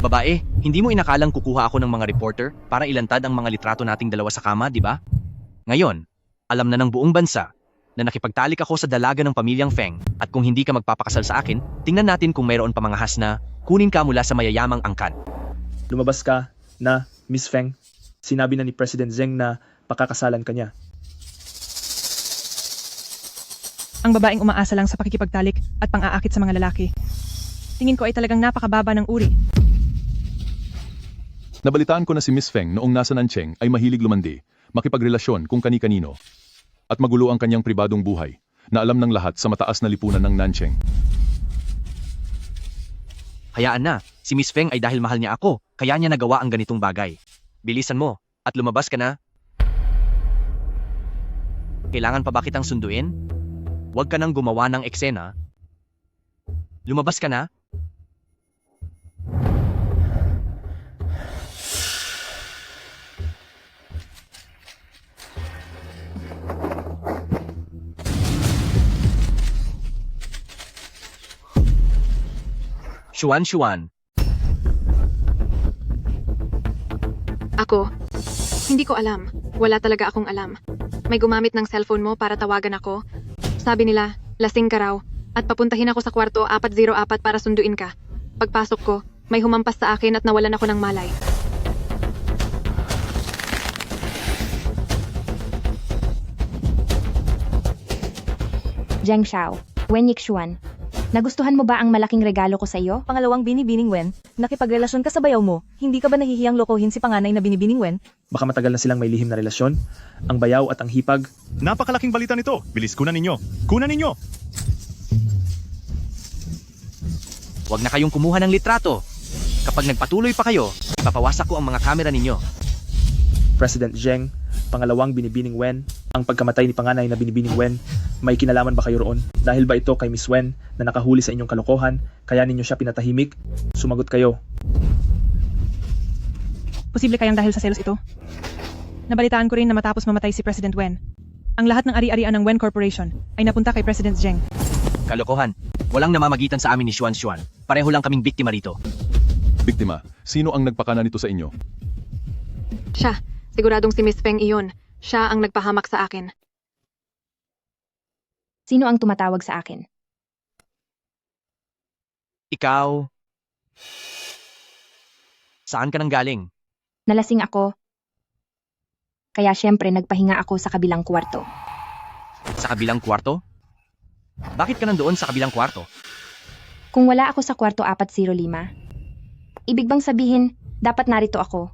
Babae, hindi mo inakalang kukuha ako ng mga reporter para ilantad ang mga litrato nating dalawa sa kama, di ba? Ngayon, alam na ng buong bansa na nakipagtalik ako sa dalaga ng pamilyang Feng at kung hindi ka magpapakasal sa akin, tingnan natin kung mayroon pa mga has na kunin ka mula sa mayayamang angkan. Lumabas ka na, Miss Feng. Sinabi na ni President Zheng na pakakasalan ka niya. Ang babaeng umaasa lang sa pakikipagtalik at pang-aakit sa mga lalaki. Tingin ko ay talagang napakababa ng uri. Nabalitaan ko na si Miss Feng noong nasa Nancheng ay mahilig lumandi, makipagrelasyon kung kani-kanino, at magulo ang kanyang pribadong buhay, na alam ng lahat sa mataas na lipunan ng Nancheng. Hayaan na, si Miss Feng ay dahil mahal niya ako, kaya niya nagawa ang ganitong bagay. Bilisan mo, at lumabas ka na. Kailangan pa ba kitang sunduin? Huwag ka nang gumawa ng eksena. Lumabas ka na? Xuan. Ako? Hindi ko alam. Wala talaga akong alam. May gumamit ng cellphone mo para tawagan ako. Sabi nila, lasing ka raw. At papuntahin ako sa kwarto 404 para sunduin ka. Pagpasok ko, may humampas sa akin at nawalan ako ng malay. Zheng Xiao, Wen Yixuan. Nagustuhan mo ba ang malaking regalo ko sa iyo? Pangalawang binibining Wen, nakipagrelasyon ka sa bayaw mo, hindi ka ba nahihiyang lokohin si panganay na binibining Wen? Baka matagal na silang may lihim na relasyon. Ang bayaw at ang hipag. Napakalaking balita nito. Bilis, kunan ninyo. Kunan ninyo! Huwag na kayong kumuha ng litrato. Kapag nagpatuloy pa kayo, ipapawasak ko ang mga kamera ninyo. President Zheng, pangalawang binibining Wen, ang pagkamatay ni panganay na binibining Wen, may kinalaman ba kayo roon? Dahil ba ito kay Miss Wen na nakahuli sa inyong kalokohan, kaya ninyo siya pinatahimik? Sumagot kayo. Posible kayang dahil sa selos ito? Nabalitaan ko rin na matapos mamatay si President Wen, ang lahat ng ari-arian ng Wen Corporation ay napunta kay President Zheng. Kalokohan. Walang namamagitan sa amin ni Xuan. Pareho lang kaming biktima rito. Biktima, sino ang nagpakana nito sa inyo? Siya. Siguradong si Miss Feng iyon. Siya ang nagpahamak sa akin. Sino ang tumatawag sa akin? Ikaw? Saan ka nang galing? Nalasing ako. Kaya syempre nagpahinga ako sa kabilang kwarto. Sa kabilang kwarto? Bakit ka nandoon sa kabilang kwarto? Kung wala ako sa kwarto 405, ibig bang sabihin, dapat narito ako?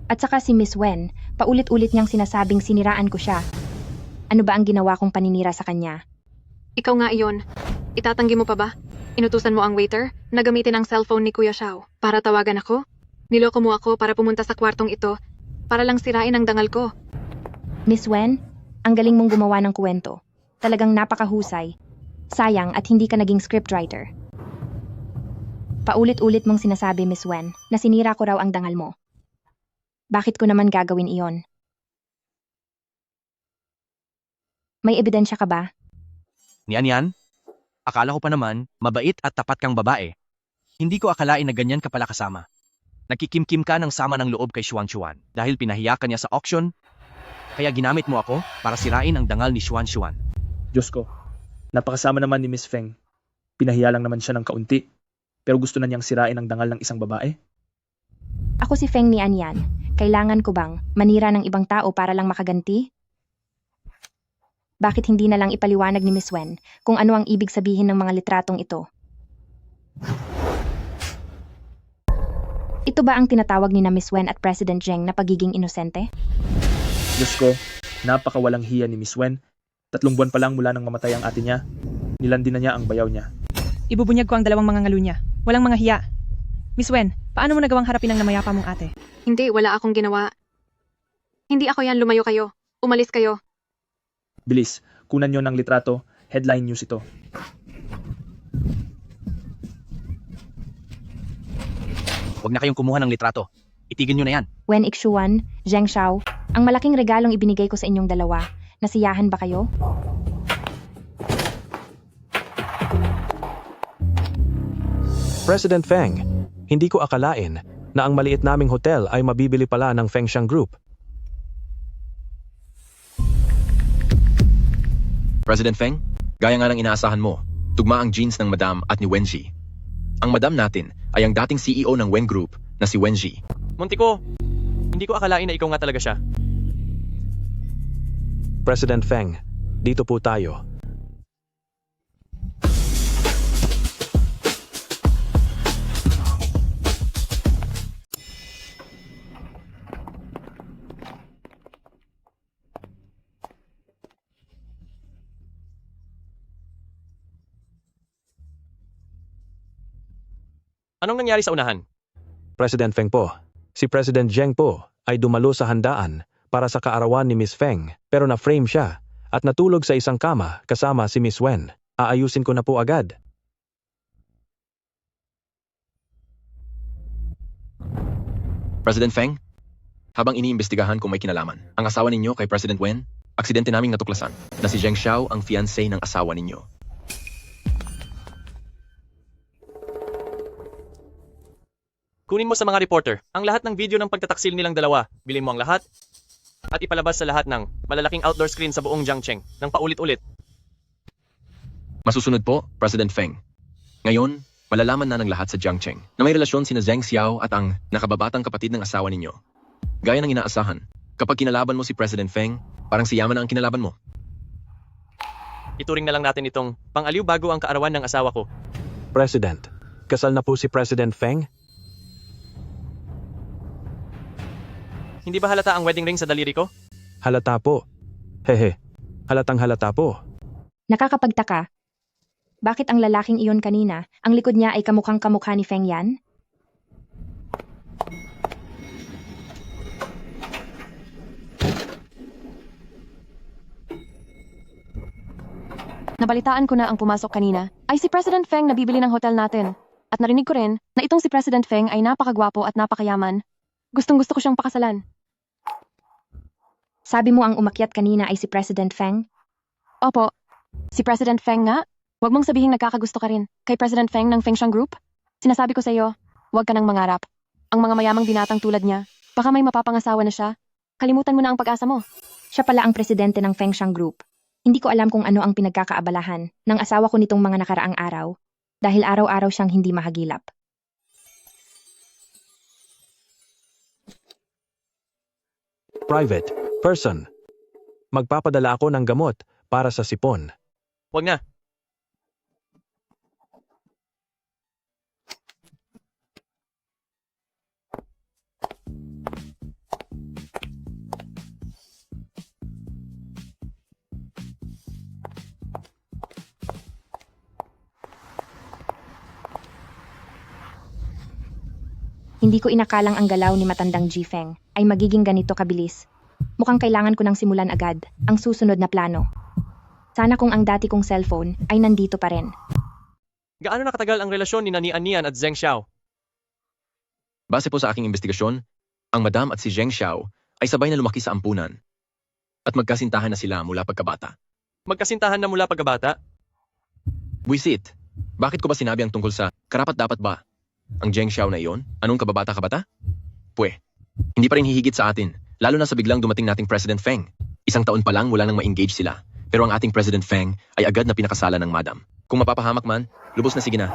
At saka si Miss Wen, paulit-ulit niyang sinasabing siniraan ko siya. Ano ba ang ginawa kong paninira sa kanya? Ikaw nga iyon. Itatanggi mo pa ba? Inutusan mo ang waiter na gamitin ang cellphone ni Kuya Xiao para tawagan ako? Niloko mo ako para pumunta sa kwartong ito para lang sirain ang dangal ko. Miss Wen, ang galing mong gumawa ng kwento. Talagang napakahusay. Sayang at hindi ka naging scriptwriter. Paulit-ulit mong sinasabi, Miss Wen, na sinira ko raw ang dangal mo. Bakit ko naman gagawin iyon? May ebidensya ka ba? Niyan? Akala ko pa naman, mabait at tapat kang babae. Hindi ko akalain na ganyan ka pala kasama. Nagkikimkim ka ng sama ng loob kay Xuan dahil pinahiya ka niya sa auction. Kaya ginamit mo ako para sirain ang dangal ni Xuan. Diyos ko, napakasama naman ni Miss Feng. Pinahiya lang naman siya ng kaunti, pero gusto na niyang sirain ang dangal ng isang babae. Ako si Feng Nian. Kailangan ko bang manira ng ibang tao para lang makaganti? Bakit hindi na lang ipaliwanag ni Miss Wen kung ano ang ibig sabihin ng mga litratong ito? Ito ba ang tinatawag ni na Miss Wen at President Zheng na pagiging inosente? Diyos ko, napakawalang hiya ni Miss Wen. 3 buwan pa lang mula nang mamatay ang ate niya. Nilandi na niya ang bayaw niya. Ibubunyag ko ang 2 mga ngalo niya. Walang mga hiya. Miss Wen, paano mo nagawang harapin ang namayapa mong ate? Hindi, wala akong ginawa. Hindi ako yan, lumayo kayo. Umalis kayo. Bilis, kunan niyo ng litrato. Headline news ito. Huwag na kayong kumuha ng litrato. Itigil nyo na yan. Wen Ixuan, Zheng Xiao, ang malaking regalong ibinigay ko sa inyong dalawa. Nasiyahan ba kayo? President Feng, hindi ko akalain na ang maliit naming hotel ay mabibili pala ng Fengshan Group. President Feng, gaya nga ng inaasahan mo, tugma ang genes ng Madam at ni Wenji. Ang Madam natin ay ang dating CEO ng Wen Group na si Wenji. Montiko, hindi ko akalain na ikaw nga talaga siya. President Feng, dito po tayo. Anong nangyari sa unahan? President Feng po, si President Zheng po ay dumalo sa handaan para sa kaarawan ni Miss Feng pero na-frame siya at natulog sa isang kama kasama si Miss Wen. Aayusin ko na po agad. President Feng, habang iniimbestigahan kung may kinalaman, ang asawa ninyo kay President Wen, aksidente naming natuklasan na si Zheng Xiao ang fiancé ng asawa ninyo. Kunin mo sa mga reporter ang lahat ng video ng pagtataksil nilang dalawa. Bilhin mo ang lahat at ipalabas sa lahat ng malalaking outdoor screen sa buong Jiangcheng ng paulit-ulit. Masusunod po, President Feng. Ngayon, malalaman na ng lahat sa Jiangcheng na may relasyon sina Zheng Xiao at ang nakababatang kapatid ng asawa ninyo. Gaya ng inaasahan, kapag kinalaban mo si President Feng, parang si Yaman na ang kinalaban mo. Ituring na lang natin itong pang-aliw bago ang kaarawan ng asawa ko. President, kasal na po si President Feng? Hindi ba halata ang wedding ring sa daliri ko? Halata po. Hehe, halatang halata po. Nakakapagtaka. Bakit ang lalaking iyon kanina, ang likod niya ay kamukhang kamukha ni Feng Yan? Nabalitaan ko na ang pumasok kanina ay si President Feng na bibili ng hotel natin. At narinig ko rin na itong si President Feng ay napakagwapo at napakayaman. Gustong-gusto ko siyang pakasalan. Sabi mo ang umakyat kanina ay si President Feng? Opo, si President Feng nga. Huwag mong sabihing nagkakagusto ka rin kay President Feng ng Fengshan Group. Sinasabi ko sa iyo, huwag ka nang mangarap. Ang mga mayamang binatang tulad niya, baka may mapapangasawa na siya. Kalimutan mo na ang pag-asa mo. Siya pala ang presidente ng Fengshan Group. Hindi ko alam kung ano ang pinagkakaabalahan ng asawa ko nitong mga nakaraang araw dahil araw-araw siyang hindi mahagilap. Private person. Magpapadala ako ng gamot para sa sipon. Huwag na. Hindi ko inakalang ang galaw ni matandang Jifeng ay magiging ganito kabilis. Mukhang kailangan ko nang simulan agad ang susunod na plano. Sana kung ang dati kong cellphone ay nandito pa rin. Gaano nakatagal ang relasyon ni Nian Nian at Zheng Xiao? Base po sa aking investigasyon, ang Madam at si Zheng Xiao ay sabay na lumaki sa ampunan at magkasintahan na sila mula pagkabata. Magkasintahan na mula pagkabata? Buisit, bakit ko ba sinabi ang tungkol sa karapat-dapat ba? Ang Zheng Xiao na iyon, anong kababata-kabata? Pwe, hindi pa rin hihigit sa atin, lalo na sa biglang dumating nating President Feng. 1 taon pa lang mula nang ma-engage sila, pero ang ating President Feng ay agad na pinakasala ng Madam. Kung mapapahamak man, lubos na sige na.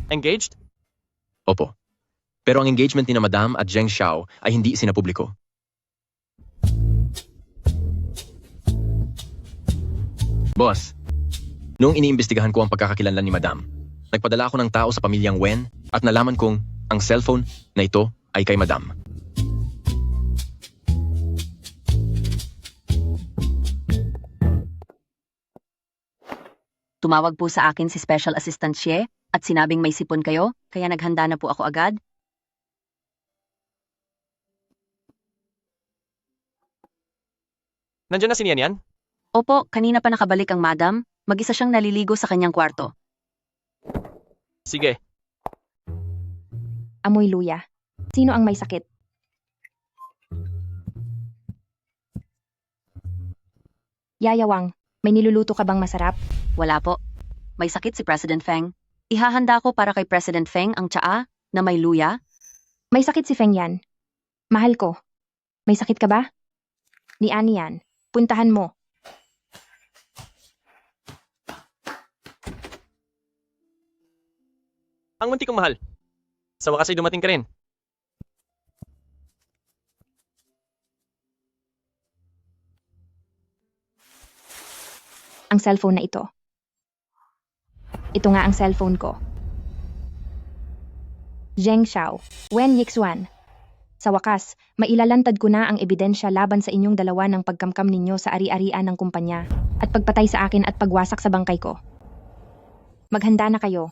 Engaged? Opo. Pero ang engagement ni na Madam at Zheng Xiao ay hindi sinapubliko. Boss, noong iniimbestigahan ko ang pagkakakilanlan ni Madam, nagpadala ako ng tao sa pamilyang Wen at nalaman kong Ang cellphone na ito ay kay Madam. Tumawag po sa akin si Special Assistant Xie at sinabing may sipon kayo, kaya naghanda na po ako agad. Nandiyan na si Nian Yan? Opo, kanina pa nakabalik ang madam. Mag-isa siyang naliligo sa kanyang kwarto. Sige. Amoy luya. Sino ang may sakit? Yayawang, may niluluto ka bang masarap? Wala po. May sakit si President Feng. Ihahanda ko para kay President Feng ang tsaa na may luya. May sakit si Feng yan. Mahal ko. May sakit ka ba? Ni Ani yan. Puntahan mo. Ang munti kong mahal. Sa wakas ay dumating ka rin. Ang cellphone na ito. Ito nga ang cellphone ko. Zheng Xiao, Wen Yixuan. Sa wakas, mailalantad ko na ang ebidensya laban sa inyong dalawa ng pagkamkam ninyo sa ari-arian ng kumpanya at pagpatay sa akin at pagwasak sa bangkay ko. Maghanda na kayo.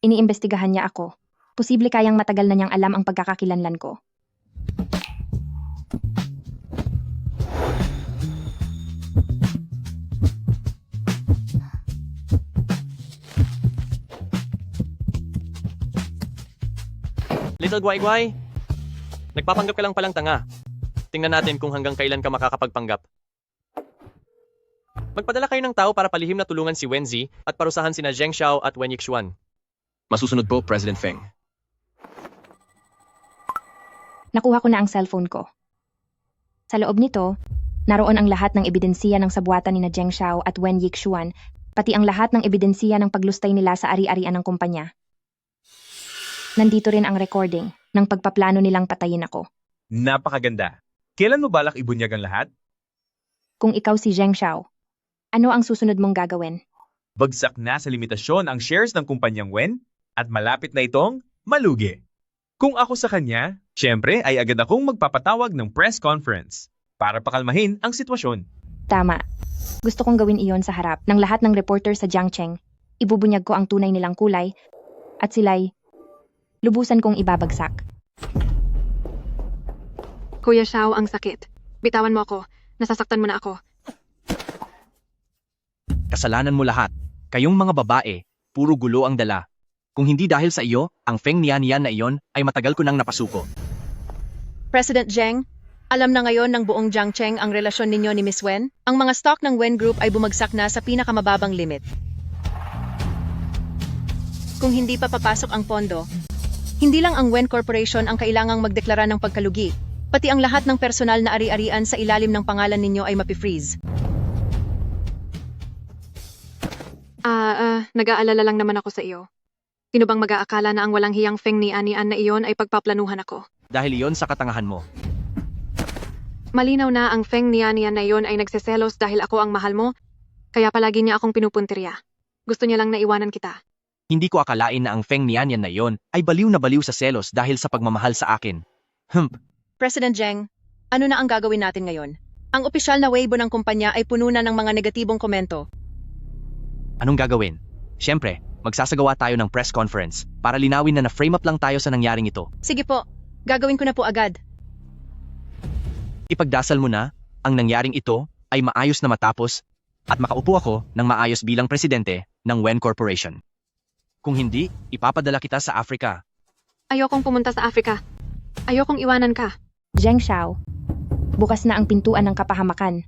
Iniimbestigahan niya ako. Posible kayang matagal na niyang alam ang pagkakakilanlan ko. Little Guay-Guay, nagpapanggap ka lang palang tanga. Tingnan natin kung hanggang kailan ka makakapagpanggap. Magpadala kayo ng tao para palihim na tulungan si Wenzi at parusahan sina Zheng Xiao at Wen Yixuan. Masusunod po, President Feng. Nakuha ko na ang cellphone ko. Sa loob nito, naroon ang lahat ng ebidensiya ng sabuatan ni na Zheng Xiao at Wen Yixuan, pati ang lahat ng ebidensiya ng paglustay nila sa ari-arian ng kumpanya. Nandito rin ang recording ng pagpaplano nilang patayin ako. Napakaganda. Kailan mo balak ibunyag ang lahat? Kung ikaw si Zheng Xiao, ano ang susunod mong gagawin? Bagsak na sa limitasyon ang shares ng kumpanyang Wen at malapit na itong malugi. Kung ako sa kanya, syempre ay agad akong magpapatawag ng press conference para pakalmahin ang sitwasyon. Tama. Gusto kong gawin iyon sa harap ng lahat ng reporter sa Jiangcheng. Ibubunyag ko ang tunay nilang kulay at sila'y lubusan kong ibabagsak. Kuya Xiao, ang sakit. Bitawan mo ako. Nasasaktan mo na ako. Kasalanan mo lahat. Kayong mga babae, puro gulo ang dala. Kung hindi dahil sa iyo, ang Feng Nian Yan na iyon ay matagal ko nang napasuko. President Zheng, alam na ngayon ng buong Jiangcheng ang relasyon ninyo ni Miss Wen. Ang mga stock ng Wen Group ay bumagsak na sa pinakamababang limit. Kung hindi pa papasok ang pondo, hindi lang ang Wen Corporation ang kailangang magdeklara ng pagkalugi, pati ang lahat ng personal na ari-arian sa ilalim ng pangalan ninyo ay mapi-freeze. Nag-aalala lang naman ako sa iyo. Sino bang mag-aakala na ang walang hiyang Feng Nian Yan na iyon ay pagpaplanuhan ako? Dahil iyon sa katangahan mo. Malinaw na ang Feng Nian Yan na iyon ay nagseselos dahil ako ang mahal mo, kaya palagi niya akong pinupuntirya. Gusto niya lang na iwanan kita. Hindi ko akalain na ang Feng Nian Yan na iyon ay baliw na baliw sa selos dahil sa pagmamahal sa akin. President Zheng, ano na ang gagawin natin ngayon? Ang opisyal na Weibo ng kumpanya ay puno na ng mga negatibong komento. Anong gagawin? Siyempre, magsasagawa tayo ng press conference para linawin na na-frame up lang tayo sa nangyaring ito. Sige po, gagawin ko na po agad. Ipagdasal mo na, ang nangyaring ito ay maayos na matapos at makaupo ako ng maayos bilang presidente ng Wen Corporation. Kung hindi, ipapadala kita sa Africa. Ayokong pumunta sa Africa. Ayokong iwanan ka. Zheng Xiao, bukas na ang pintuan ng kapahamakan.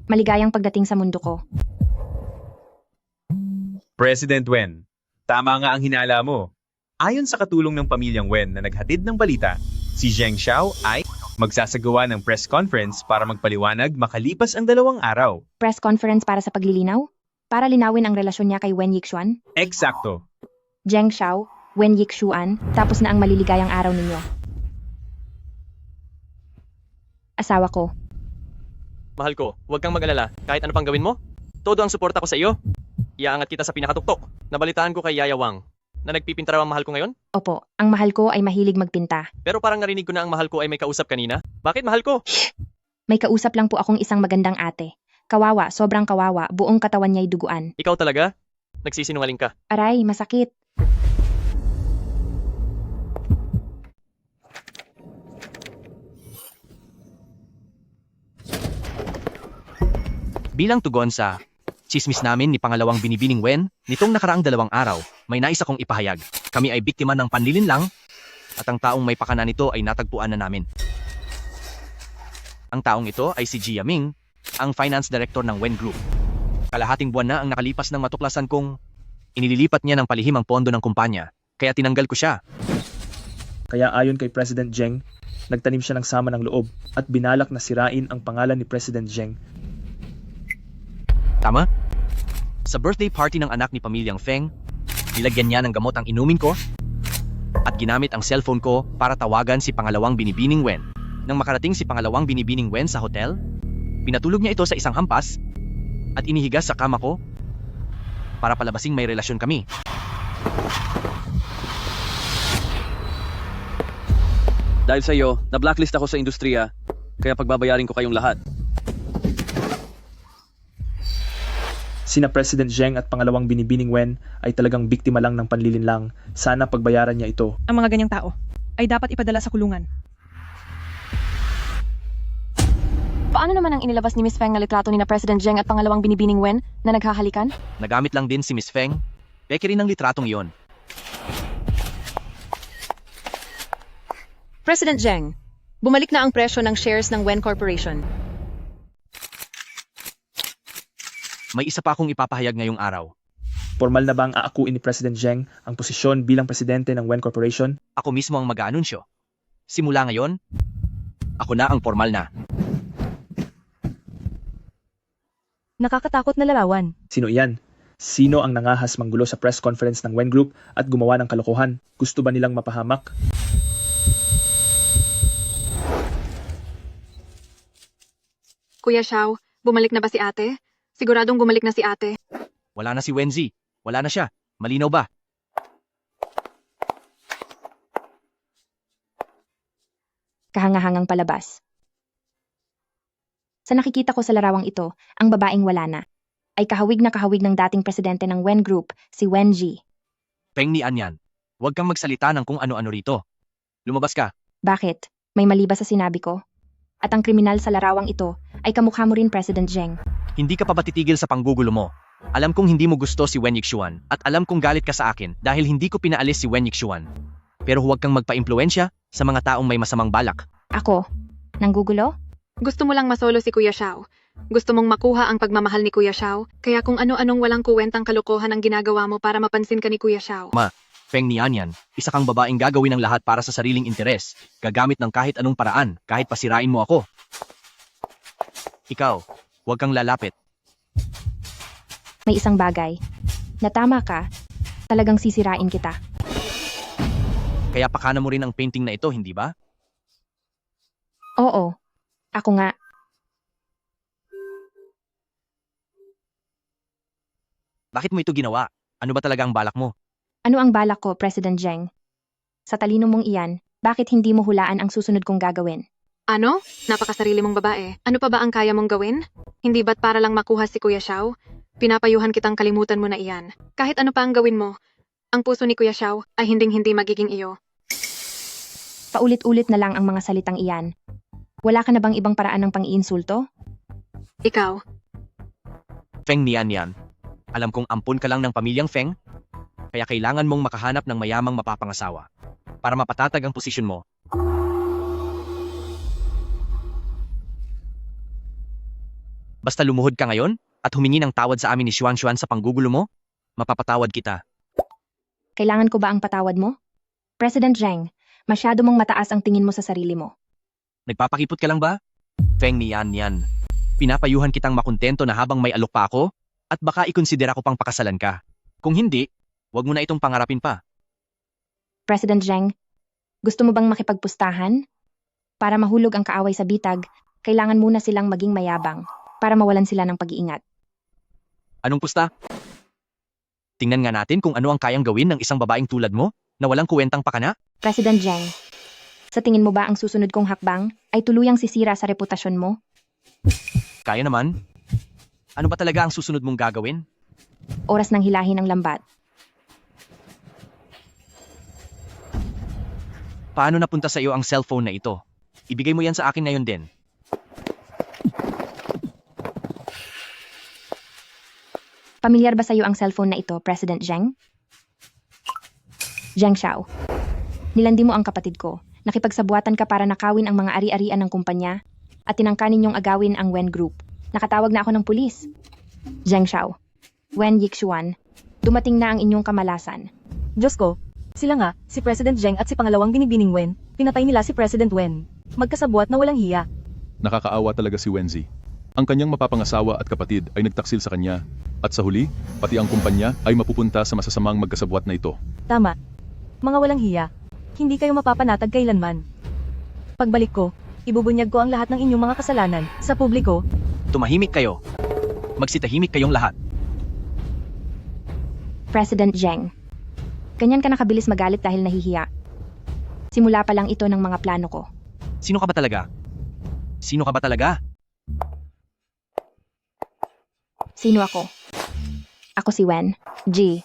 Maligayang pagdating sa mundo ko. President Wen, tama nga ang hinala mo. Ayon sa katulong ng pamilyang Wen na naghatid ng balita, si Zheng Xiao ay magsasagawa ng press conference para magpaliwanag makalipas ang 2 araw. Press conference para sa paglilinaw? Para linawin ang relasyon niya kay Wen Yixuan? Eksakto. Zheng Xiao, Wen Yixuan, tapos na ang maliligayang araw ninyo. Asawa ko. Mahal ko, huwag kang mag-alala. Kahit ano pang gawin mo, todo ang suporta ko sa iyo. Iaangat kita sa pinakatuktok. Nabalitaan ko kay Yaya Wang. Na nagpipinta raw ang mahal ko ngayon? Opo, ang mahal ko ay mahilig magpinta. Pero parang narinig ko na ang mahal ko ay may kausap kanina. Bakit mahal ko? May kausap lang po akong isang magandang ate. Kawawa, sobrang kawawa, buong katawan niya'y duguan. Ikaw talaga? Nagsisinungaling ka. Aray, masakit. Bilang tugon sa tsismis namin ni pangalawang binibining Wen, nitong nakaraang 2 araw, may nais akong ipahayag. Kami ay biktima ng panlilinlang at ang taong may pakana nito ay natagpuan na namin. Ang taong ito ay si Jia Ming, ang finance director ng Wen Group. Kalahating buwan na ang nakalipas ng matuklasan kong inililipat niya ng palihim ang pondo ng kumpanya, kaya tinanggal ko siya. Kaya ayon kay President Zheng, nagtanim siya ng sama ng loob at binalak na sirain ang pangalan ni President Zheng. Tama? Sa birthday party ng anak ni pamilyang Feng, nilagyan niya ng gamot ang inumin ko at ginamit ang cellphone ko para tawagan si pangalawang binibining Wen. Nang makarating si pangalawang binibining Wen sa hotel, pinatulog niya ito sa isang hampas at inihiga sa kama ko para palabasing may relasyon kami. Dahil sa iyo, na-blacklist ako sa industriya, kaya pagbabayarin ko kayong lahat. Sina President Zheng at pangalawang binibining Wen ay talagang biktima lang ng panlilinlang. Sana pagbayaran niya ito. Ang mga ganyang tao ay dapat ipadala sa kulungan. Paano naman ang inilabas ni Miss Feng na litrato ni na President Zheng at pangalawang binibining Wen na naghahalikan? Nagamit lang din si Miss Feng. Peke rin ang litratong iyon. President Zheng, bumalik na ang presyo ng shares ng Wen Corporation. May isa pa akong ipapahayag ngayong araw. Formal na bang aakuin ni President Zheng ang posisyon bilang presidente ng Wen Corporation? Ako mismo ang mag-aanunsyo. Simula ngayon, ako na ang formal na. Nakakatakot na larawan. Sino iyan? Sino ang nangahas manggulo sa press conference ng Wen Group at gumawa ng kalokohan? Gusto ba nilang mapahamak? Kuya Xiao, bumalik na ba si ate? Siguradong bumalik na si ate. Wala na si Wenzi. Wala na siya. Malinaw ba? Kahangahangang palabas. Sa nakikita ko sa larawang ito, ang babaeng wala na ay kahawig na kahawig ng dating presidente ng Wen Group, si Wen Ji. Peng ni Anyan, huwag kang magsalita ng kung ano-ano rito. Lumabas ka. Bakit? May mali ba sa sinabi ko? At ang kriminal sa larawang ito ay kamukha mo rin, President Zheng. Hindi ka pa ba titigil sa panggugulo mo? Alam kong hindi mo gusto si Wen Yixuan at alam kong galit ka sa akin dahil hindi ko pinaalis si Wen Yixuan. Pero huwag kang magpa-impluensya sa mga taong may masamang balak. Ako? Nanggugulo? Gusto mo lang masolo si Kuya Xiao. Gusto mong makuha ang pagmamahal ni Kuya Xiao, kaya kung ano-anong walang kuwentang kalokohan ang ginagawa mo para mapansin ka ni Kuya Xiao. Feng ni Anyan, isa kang babaeng gagawin ng lahat para sa sariling interes, gagamit ng kahit anong paraan, kahit pasirain mo ako. Ikaw, huwag kang lalapit. May isang bagay. Natama ka, talagang sisirain kita. Kaya pakana mo rin ang painting na ito, hindi ba? Oo, ako nga. Bakit mo ito ginawa? Ano ba talaga ang balak mo? Ano ang balak ko, President Zheng? Sa talino mong iyan, bakit hindi mo hulaan ang susunod kong gagawin? Ano? Napakasarili mong babae. Ano pa ba ang kaya mong gawin? Hindi ba't para lang makuha si Kuya Xiao? Pinapayuhan kitang kalimutan mo na iyan. Kahit ano pa ang gawin mo, ang puso ni Kuya Xiao ay hinding-hindi magiging iyo. Paulit-ulit na lang ang mga salitang iyan. Wala ka na bang ibang paraan ng pang-iinsulto? Ikaw. Feng ni Anyan, alam kong ampun ka lang ng pamilyang Feng, kaya kailangan mong makahanap ng mayamang mapapangasawa para mapatatag ang posisyon mo. Basta lumuhod ka ngayon at humingi ng tawad sa amin ni Xuan sa panggugulo mo, mapapatawad kita. Kailangan ko ba ang patawad mo? President Zheng, masyado mong mataas ang tingin mo sa sarili mo. Nagpapakipot ka lang ba? Feng ni Anyan, pinapayuhan kitang makontento na habang may alok pa ako at baka ikonsidera ko pang pakasalan ka. Kung hindi, wag mo na itong pangarapin pa. President Zheng, gusto mo bang makipagpustahan? Para mahulog ang kaaway sa bitag, kailangan muna silang maging mayabang para mawalan sila ng pag-iingat. Anong pusta? Tingnan nga natin kung ano ang kayang gawin ng isang babaeng tulad mo na walang kuwentang pakana. President Zheng, sa tingin mo ba ang susunod kong hakbang ay tuluyang sisira sa reputasyon mo? Kaya naman. Ano ba talaga ang susunod mong gagawin? Oras ng hilahin ang lambat. Paano napunta sa iyo ang cellphone na ito? Ibigay mo yan sa akin ngayon din. Pamilyar ba sa iyo ang cellphone na ito, President Zheng? Zheng Xiao. Nilandi mo ang kapatid ko. Nakipagsabuatan ka para nakawin ang mga ari-arian ng kumpanya at tinangka ninyong agawin ang Wen Group. Nakatawag na ako ng pulis. Zheng Xiao. Wen Yixuan. Dumating na ang inyong kamalasan. Diyos ko, sila nga, si President Zheng at si pangalawang binibining Wen, pinatay nila si President Wen. Magkasabuat na walang hiya. Nakakaawa talaga si Wenzi. Ang kanyang mapapangasawa at kapatid ay nagtaksil sa kanya, at sa huli, pati ang kumpanya ay mapupunta sa masasamang magkasabwat na ito. Tama. Mga walang hiya. Hindi kayo mapapanatag kailanman. Pagbalik ko, ibubunyag ko ang lahat ng inyong mga kasalanan sa publiko. Tumahimik kayo. Magsitahimik kayong lahat. President Zheng. Ganyan ka nakabilis magalit dahil nahihiya. Simula pa lang ito ng mga plano ko. Sino ka ba talaga? Sino ka ba talaga? Sino ako? Ako si Wen. G.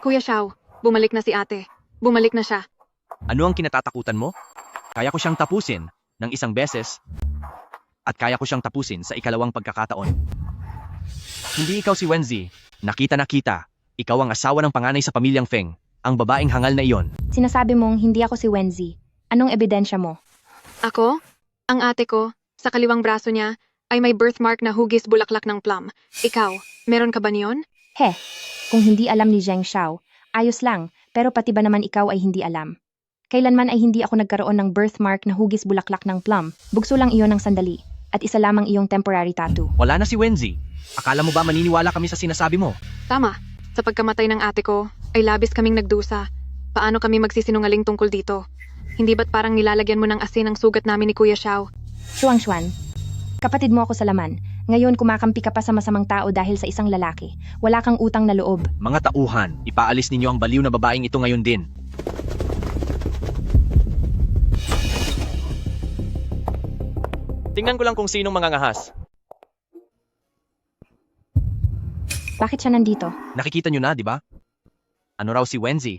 Kuya Xiao, bumalik na si ate. Bumalik na siya. Ano ang kinatatakutan mo? Kaya ko siyang tapusin ng isang beses at kaya ko siyang tapusin sa ikalawang pagkakataon. Hindi ikaw si Wenzi. Nakita na kita. Ikaw ang asawa ng panganay sa pamilyang Feng. Ang babaeng hangal na iyon. Sinasabi mong hindi ako si Wenzi. Anong ebidensya mo? Ako? Ang ate ko, sa kaliwang braso niya, ay may birthmark na hugis bulaklak ng plum. Ikaw, meron ka ba niyon? He, kung hindi alam ni Zheng Xiao, ayos lang, pero pati ba naman ikaw ay hindi alam? Kailanman ay hindi ako nagkaroon ng birthmark na hugis bulaklak ng plum. Bugso lang iyon ng sandali, at isa lamang iyong temporary tattoo. Wala na si Wenzi. Akala mo ba maniniwala kami sa sinasabi mo? Tama. Sa pagkamatay ng ate ko, ay labis kaming nagdusa. Paano kami magsisinungaling tungkol dito? Hindi ba't parang nilalagyan mo ng asin ang sugat namin ni Kuya Xiao? Xuan, kapatid mo ako sa laman. Ngayon kumakampi ka pa sa masamang tao dahil sa isang lalaki. Wala kang utang na loob. Mga tauhan, ipaalis ninyo ang baliw na babaeng ito ngayon din. Tingnan ko lang kung sinong mangangahas. Bakit siya nandito? Nakikita nyo na, di ba? Ano raw si Wenzi?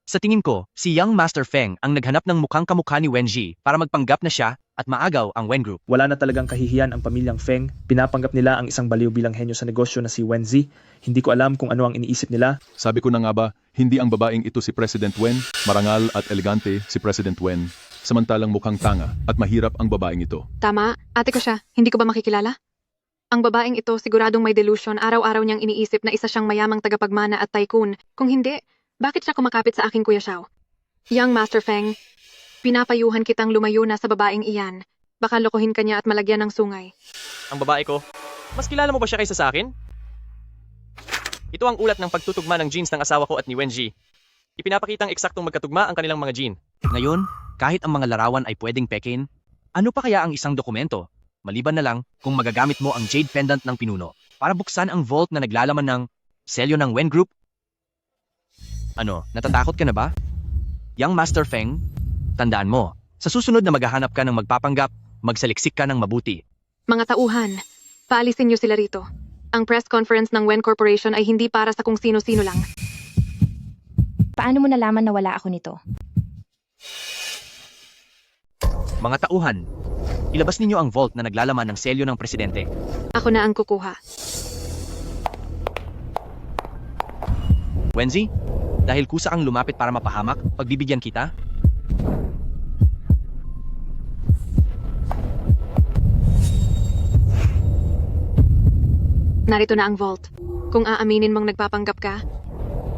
Sa tingin ko, si Young Master Feng ang naghanap ng mukhang kamukha ni Wenji para magpanggap na siya at maagaw ang Wen Group. Wala na talagang kahihiyan ang pamilyang Feng. Pinapanggap nila ang isang baliw bilang henyo sa negosyo na si Wenzi. Hindi ko alam kung ano ang iniisip nila. Sabi ko na nga ba, hindi ang babaeng ito si President Wen, marangal at elegante si President Wen, samantalang mukhang tanga at mahirap ang babaeng ito. Tama, ate ko siya. Hindi ko ba makikilala? Ang babaeng ito siguradong may delusion. Araw-araw niyang iniisip na isa siyang mayamang tagapagmana at tycoon. Kung hindi, bakit siya kumakapit sa aking Kuya Xiao? Young Master Feng, pinapayuhan kitang lumayo na sa babaeng iyan. Baka lokohin ka niya at malagyan ng sungay. Ang babae ko, mas kilala mo ba siya kaysa sa akin? Ito ang ulat ng pagtutugma ng genes ng asawa ko at ni Wenji. Ipinapakitang eksaktong magkatugma ang kanilang mga gene. Ngayon, kahit ang mga larawan ay pwedeng pekin, ano pa kaya ang isang dokumento? Maliban na lang kung magagamit mo ang jade pendant ng pinuno para buksan ang vault na naglalaman ng selyo ng Wen Group. Ano, natatakot ka na ba? Young Master Feng, tandaan mo, sa susunod na maghahanap ka ng magpapanggap, magsaliksik ka ng mabuti. Mga tauhan, paalisin niyo sila rito. Ang press conference ng Wen Corporation ay hindi para sa kung sino-sino lang. Paano mo nalaman na wala ako nito? Mga tauhan, ilabas ninyo ang vault na naglalaman ng selyo ng presidente. Ako na ang kukuha. Wenzi, dahil kusa kang lumapit para mapahamak, pagbibigyan kita? Narito na ang vault. Kung aaminin mong nagpapanggap ka,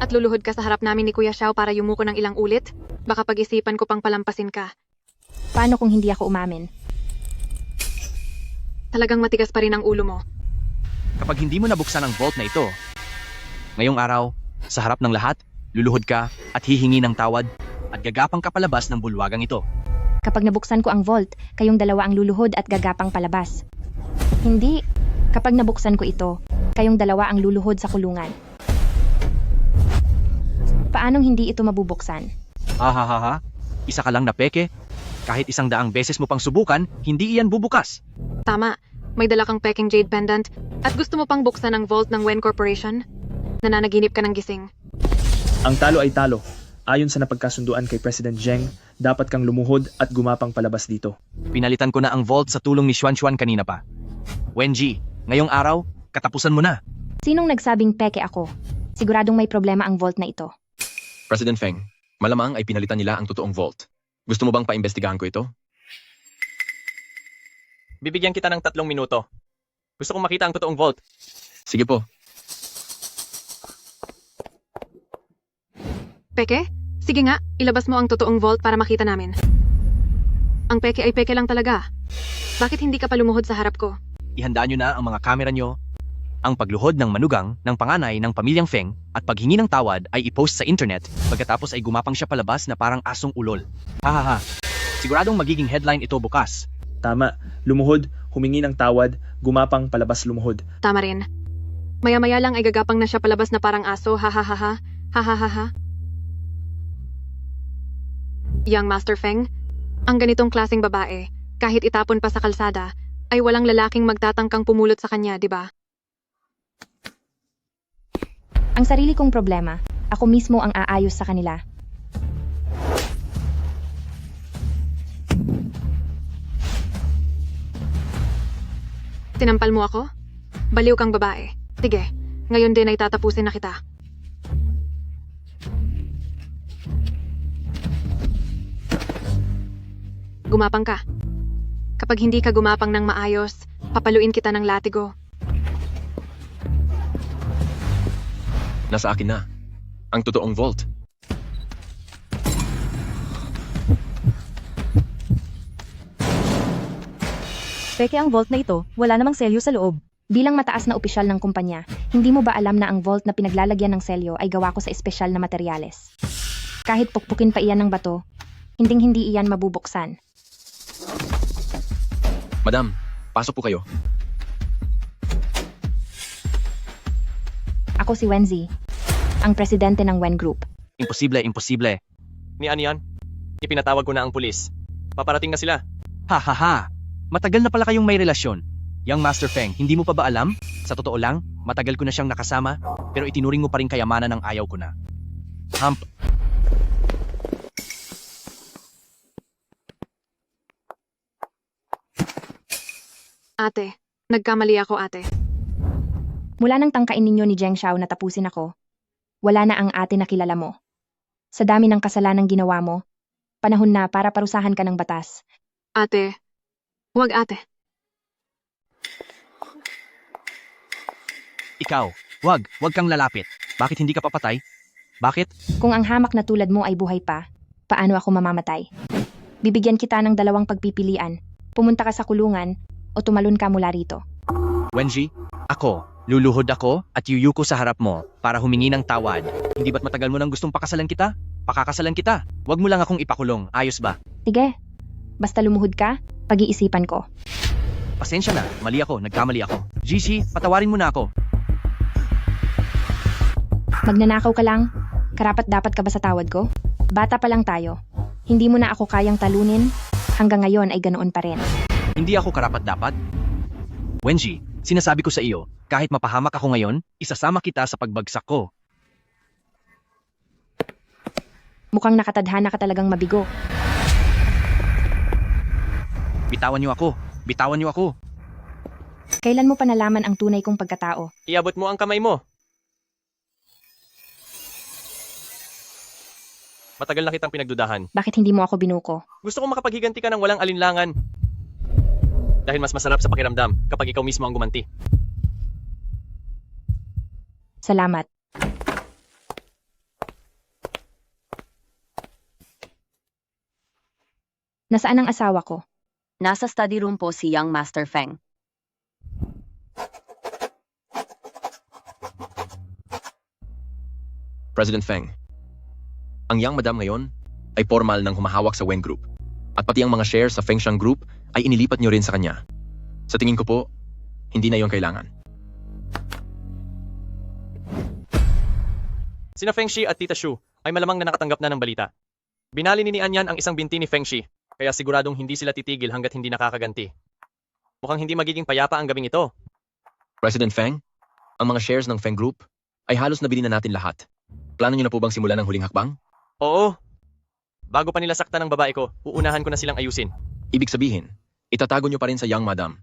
at luluhod ka sa harap namin ni Kuya Xiao para yumuko ng ilang ulit, baka pag-isipan ko pang palampasin ka. Paano kung hindi ako umamin? Talagang matigas pa rin ang ulo mo. Kapag hindi mo nabuksan ang vault na ito, ngayong araw, sa harap ng lahat, luluhod ka at hihingi ng tawad at gagapang ka palabas ng bulwagang ito. Kapag nabuksan ko ang vault, kayong dalawa ang luluhod at gagapang palabas. Hindi. Kapag nabuksan ko ito, kayong dalawa ang luluhod sa kulungan. Paanong hindi ito mabubuksan? Ahahaha, isa ka lang na peke. Kahit 100 beses mo pang subukan, hindi iyan bubukas. Tama, may dala kang peking jade pendant at gusto mo pang buksan ang vault ng Wen Corporation? Nananaginip ka ng gising. Ang talo ay talo. Ayon sa napagkasunduan kay President Zheng, dapat kang lumuhod at gumapang palabas dito. Pinalitan ko na ang vault sa tulong ni Xuan kanina pa. Wenji, ngayong araw, katapusan mo na. Sinong nagsabing peke ako? Siguradong may problema ang vault na ito. President Feng, malamang ay pinalitan nila ang totoong vault. Gusto mo bang paimbestigahan ko ito? Bibigyan kita ng 3 minuto. Gusto kong makita ang totoong vault. Sige po. Peke? Sige nga, ilabas mo ang totoong vault para makita namin. Ang peke ay peke lang talaga. Bakit hindi ka pa lumuhod sa harap ko? Ihandaan nyo na ang mga kamera nyo. Ang pagluhod ng manugang ng panganay ng pamilyang Feng at paghingi ng tawad ay i-post sa internet pagkatapos ay gumapang siya palabas na parang asong ulol. Hahaha. Siguradong magiging headline ito bukas. Tama, lumuhod, humingi ng tawad, gumapang palabas lumuhod. Tama rin. Maya-maya lang ay gagapang na siya palabas na parang aso, hahaha, hahaha. Young Master Feng, ang ganitong klaseng babae, kahit itapon pa sa kalsada, ay walang lalaking magtatangkang pumulot sa kanya, di ba? Ang sarili kong problema, ako mismo ang aayos sa kanila. Tinampal mo ako? Baliw kang babae. Sige, ngayon din ay tatapusin na kita. Gumapang ka. Kapag hindi ka gumapang ng maayos, papaluin kita ng latigo. Nasa akin na. Ang totoong vault. Peke ang vault na ito, wala namang selyo sa loob. Bilang mataas na opisyal ng kumpanya, hindi mo ba alam na ang vault na pinaglalagyan ng selyo ay gawa ko sa espesyal na materyales? Kahit pukpukin pa iyan ng bato, hinding-hindi iyan mabubuksan. Madam, pasok po kayo. Ako si Wenzi, ang presidente ng Wen Group. Imposible. Ni ano yan? Ipinatawag ko na ang pulis. Paparating na sila. Hahaha. Matagal na pala kayong may relasyon. Young Master Feng, hindi mo pa ba alam? Sa totoo lang, matagal ko na siyang nakasama, pero itinuring mo pa rin kayamanan ng ayaw ko na. Hump. Ate, nagkamali ako ate. Mula nang tangkain ninyo ni Zheng Xiao na tapusin ako, wala na ang ate na kilala mo. Sa dami ng kasalanang ginawa mo, panahon na para parusahan ka ng batas. Ate, huwag ate. Ikaw, wag kang lalapit. Bakit hindi ka papatay? Bakit? Kung ang hamak na tulad mo ay buhay pa, paano ako mamamatay? Bibigyan kita ng 2 pagpipilian. Pumunta ka sa kulungan o tumalon ka mula rito. Wenji, luluhod ako at yuyuko sa harap mo para humingi ng tawad. Hindi ba't matagal mo nang gustong pakasalan kita? Pakakasalan kita. Wag mo lang akong ipakulong, ayos ba? Sige, basta lumuhod ka, pag-iisipan ko. Pasensya na, mali ako, nagkamali ako. Gigi, patawarin mo na ako. Magnanakaw ka lang? Karapat dapat ka ba sa tawad ko? Bata pa lang tayo. Hindi mo na ako kayang talunin, hanggang ngayon ay ganoon pa rin. Hindi ako karapat-dapat. Wenji, sinasabi ko sa iyo, kahit mapahamak ako ngayon, isasama kita sa pagbagsak ko. Mukhang nakatadhana ka talagang mabigo. Bitawan niyo ako. Kailan mo pa nalaman ang tunay kong pagkatao? Iabot mo ang kamay mo. Matagal na kitang pinagdudahan. Bakit hindi mo ako binuko? Gusto kong makapaghiganti ka ng walang alinlangan. Dahil mas masarap sa pakiramdam kapag ikaw mismo ang gumanti. Salamat. Nasaan ang asawa ko? Nasa study room po si Young Master Feng. President Feng, ang Young Madam ngayon ay formal ng humahawak sa Wen Group. At pati ang mga shares sa Fengshan Group ay inilipat nyo rin sa kanya. Sa tingin ko po, Hindi na yon kailangan. Sina Feng Shi at Tita Shu ay malamang na nakatanggap na ng balita. Binali ni Anyan ang isang binti ni Feng Shi, kaya siguradong hindi sila titigil hanggat hindi nakakaganti. Mukhang hindi magiging payapa ang gabing ito. President Feng, ang mga shares ng Feng Group ay halos nabili na natin lahat. Plano niyo na po bang simulan ang huling hakbang? Oo. Bago pa nila saktan ng babae ko, uunahan ko na silang ayusin. Ibig sabihin, itatago niyo pa rin sa Young Madam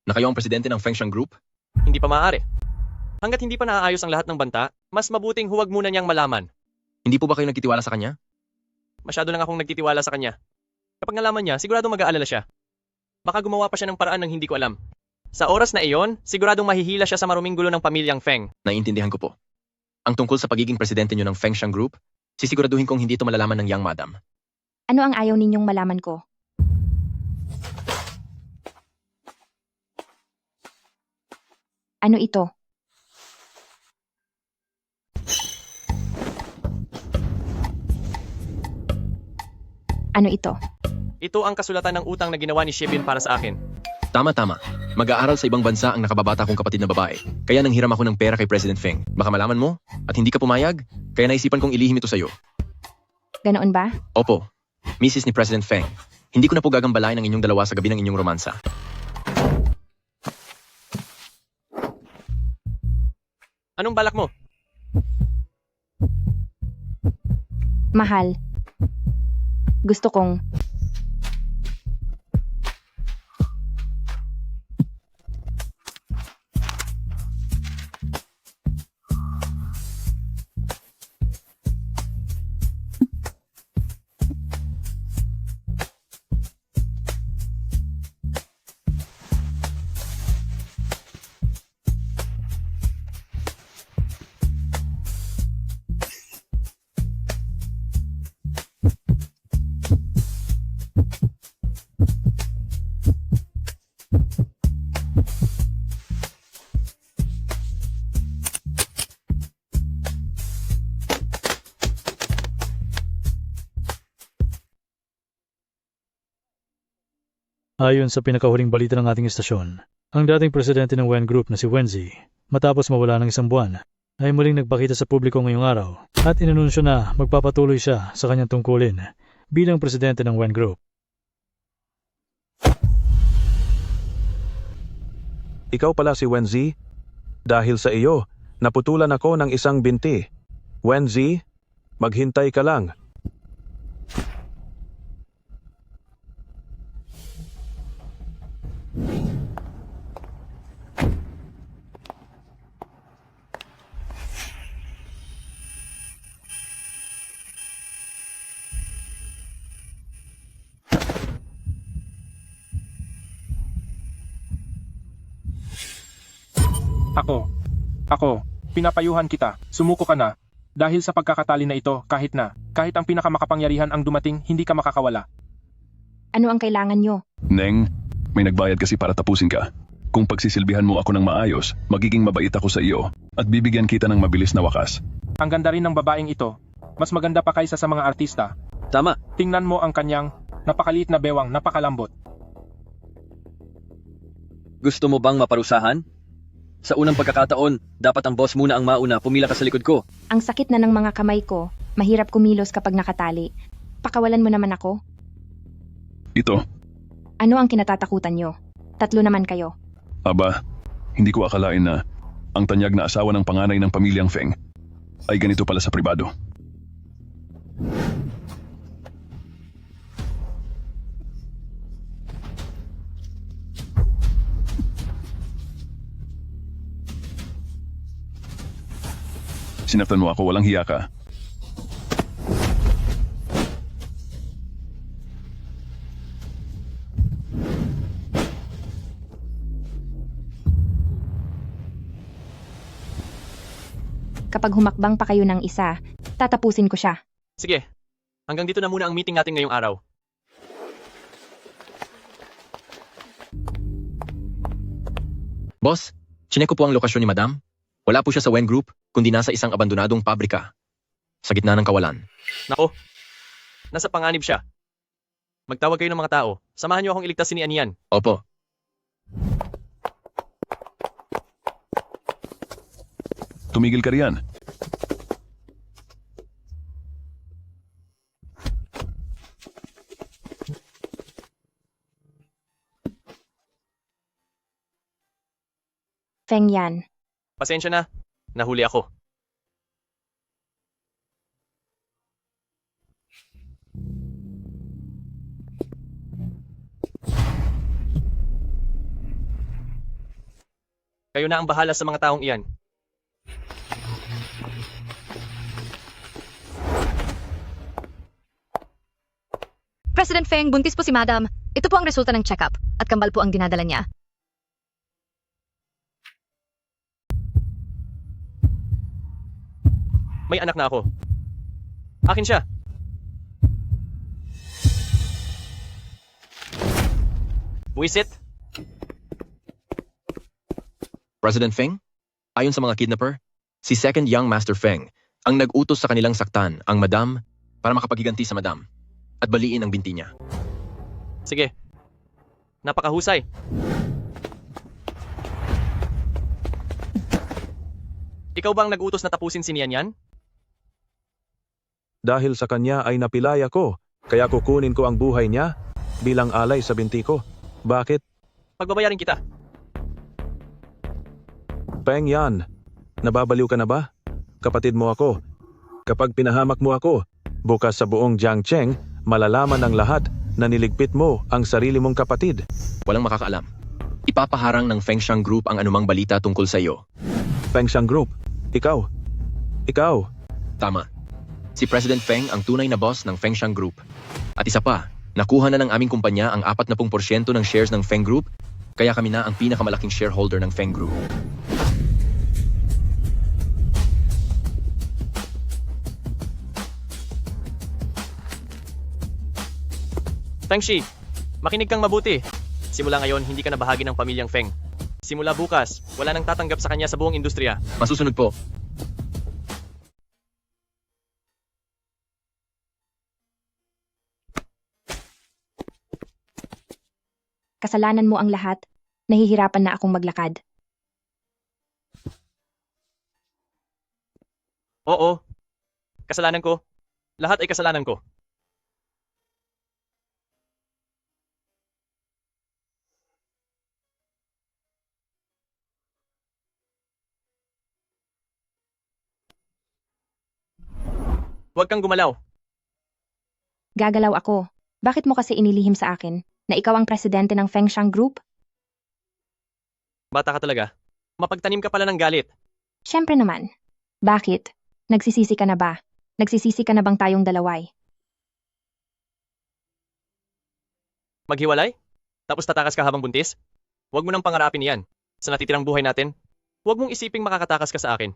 na kayo ang presidente ng Feng Shan Group? Hindi pa maaari. Hanggat hindi pa naaayos ang lahat ng banta, mas mabuting huwag muna niyang malaman. Hindi po ba kayo nagtitiwala sa kanya? Masyado lang akong nagtitiwala sa kanya. Kapag nalaman niya, sigurado mag-aalala siya. Baka gumawa pa siya ng paraan ng hindi ko alam. Sa oras na iyon, siguradong mahihila siya sa maruming gulo ng pamilyang Feng. Naiintindihan ko po. Ang tungkol sa pagiging presidente niyo ng Feng Shan Group, sisiguraduhin kong hindi ito malalaman ng Young Madam. Ano ang ayaw ninyong malaman ko? Ano ito? Ano ito? Ito ang kasulatan ng utang na ginawa ni Shibin para sa akin. Tama-tama. Mag-aaral sa ibang bansa ang nakababata kong kapatid na babae. Kaya nanghiram ako ng pera kay President Feng. Baka malaman mo at hindi ka pumayag, kaya naisipan kong ilihim ito sa'yo. Ganoon ba? Opo, Mrs. ni President Feng. Hindi ko na po gagambalain ang inyong dalawa sa gabi ng inyong romansa. Anong balak mo? Mahal. Gusto kong... Ayon sa pinakahuling balita ng ating istasyon, ang dating presidente ng Wen Group na si Wenzi, matapos mawala ng isang buwan, ay muling nagpakita sa publiko ngayong araw at inanunsyo na magpapatuloy siya sa kanyang tungkulin bilang presidente ng Wen Group. Ikaw pala si Wenzi? Dahil sa iyo, naputulan ako ng isang binti. Wenzi, maghintay ka lang. Ako, pinapayuhan kita, sumuko ka na. Dahil sa pagkakatali na ito, kahit ang pinakamakapangyarihan ang dumating, hindi ka makakawala. Ano ang kailangan nyo? Neng, may nagbayad kasi para tapusin ka. Kung pagsisilbihan mo ako ng maayos, magiging mabait ako sa iyo at bibigyan kita ng mabilis na wakas. Ang ganda rin ng babaeng ito. Mas maganda pa kaysa sa mga artista. Tama. Tingnan mo ang kanyang napakaliit na bewang, napakalambot. Gusto mo bang maparusahan? Sa unang pagkakataon, dapat ang boss muna ang mauna, pumila ka sa likod ko. Ang sakit na ng mga kamay ko, mahirap kumilos kapag nakatali. Pakawalan mo naman ako. Ito, Ano ang kinatatakutan nyo? 3 naman kayo. aba, hindi ko akalain na ang tanyag na asawa ng panganay ng pamilyang Feng ay ganito pala sa pribado. Sinaktan mo ako, walang hiya ka. Kapag humakbang pa kayo ng isa, tatapusin ko siya. Sige, hanggang dito na muna ang meeting natin ngayong araw. Boss, chineko po ang lokasyon ni Madam. Wala po siya sa Wen Group, kundi nasa isang abandonadong pabrika. Sa gitna ng kawalan. Nako, nasa panganib siya. Magtawag kayo ng mga tao. Samahan niyo akong iligtas si Anian. Opo. Tumigil ka riyan. Feng Yan. Pasensya na. Nahuli ako. Kayo na ang bahala sa mga taong iyan. President Feng, buntis po si Madam. Ito po ang resulta ng check-up at kambal po ang dinadala niya. May anak na ako. Akin siya. Buisit. President Feng, ayon sa mga kidnapper, si Second Young Master Feng ang nag-utos sa kanilang saktan ang Madam para makapaghiganti sa Madam at baliin ang binti niya. Sige. Napakahusay. Ikaw ba ang nag-utos na tapusin si Nian Yan? Dahil sa kanya ay napilay ako, kaya kukunin ko ang buhay niya bilang alay sa binti ko. Bakit? Pagbabayarin kita. Feng Yan, nababaliw ka na ba? Kapatid mo ako. Kapag pinahamak mo ako, bukas sa buong Jiangcheng, malalaman ng lahat na niligpit mo ang sarili mong kapatid. Walang makakaalam. Ipapaharang ng Fengshan Group ang anumang balita tungkol sa iyo. Fengshan Group, ikaw. Tama. Si President Feng ang tunay na boss ng Fengshan Group. At isa pa, nakuha na ng aming kumpanya ang 40% ng shares ng Feng Group, kaya kami na ang pinakamalaking shareholder ng Feng Group. Fengshi, makinig kang mabuti. Simula ngayon, hindi ka na bahagi ng pamilyang Feng. Simula bukas, wala nang tatanggap sa kanya sa buong industriya. Masusunod po. Kasalanan mo ang lahat. Nahihirapan na akong maglakad. Oo. Kasalanan ko. Lahat ay kasalanan ko. Huwag kang gumalaw. Gagalaw ako. Bakit mo kasi inilihim sa akin na ikaw ang presidente ng Fengshan Group? Bata ka talaga. Mapagtanim ka pala ng galit. Siyempre naman. Bakit? Nagsisisi ka na ba? Nagsisisi ka na bang tayong dalaway? Maghiwalay? Tapos tatakas ka habang buntis? Huwag mo nang pangarapin yan. Sa natitirang buhay natin, huwag mong isiping makakatakas ka sa akin.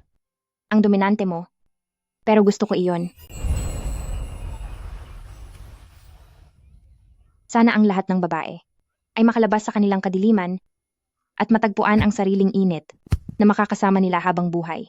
Ang dominante mo. Pero gusto ko iyon. Sana ang lahat ng babae ay makalabas sa kanilang kadiliman at matagpuan ang sariling init na makakasama nila habang buhay.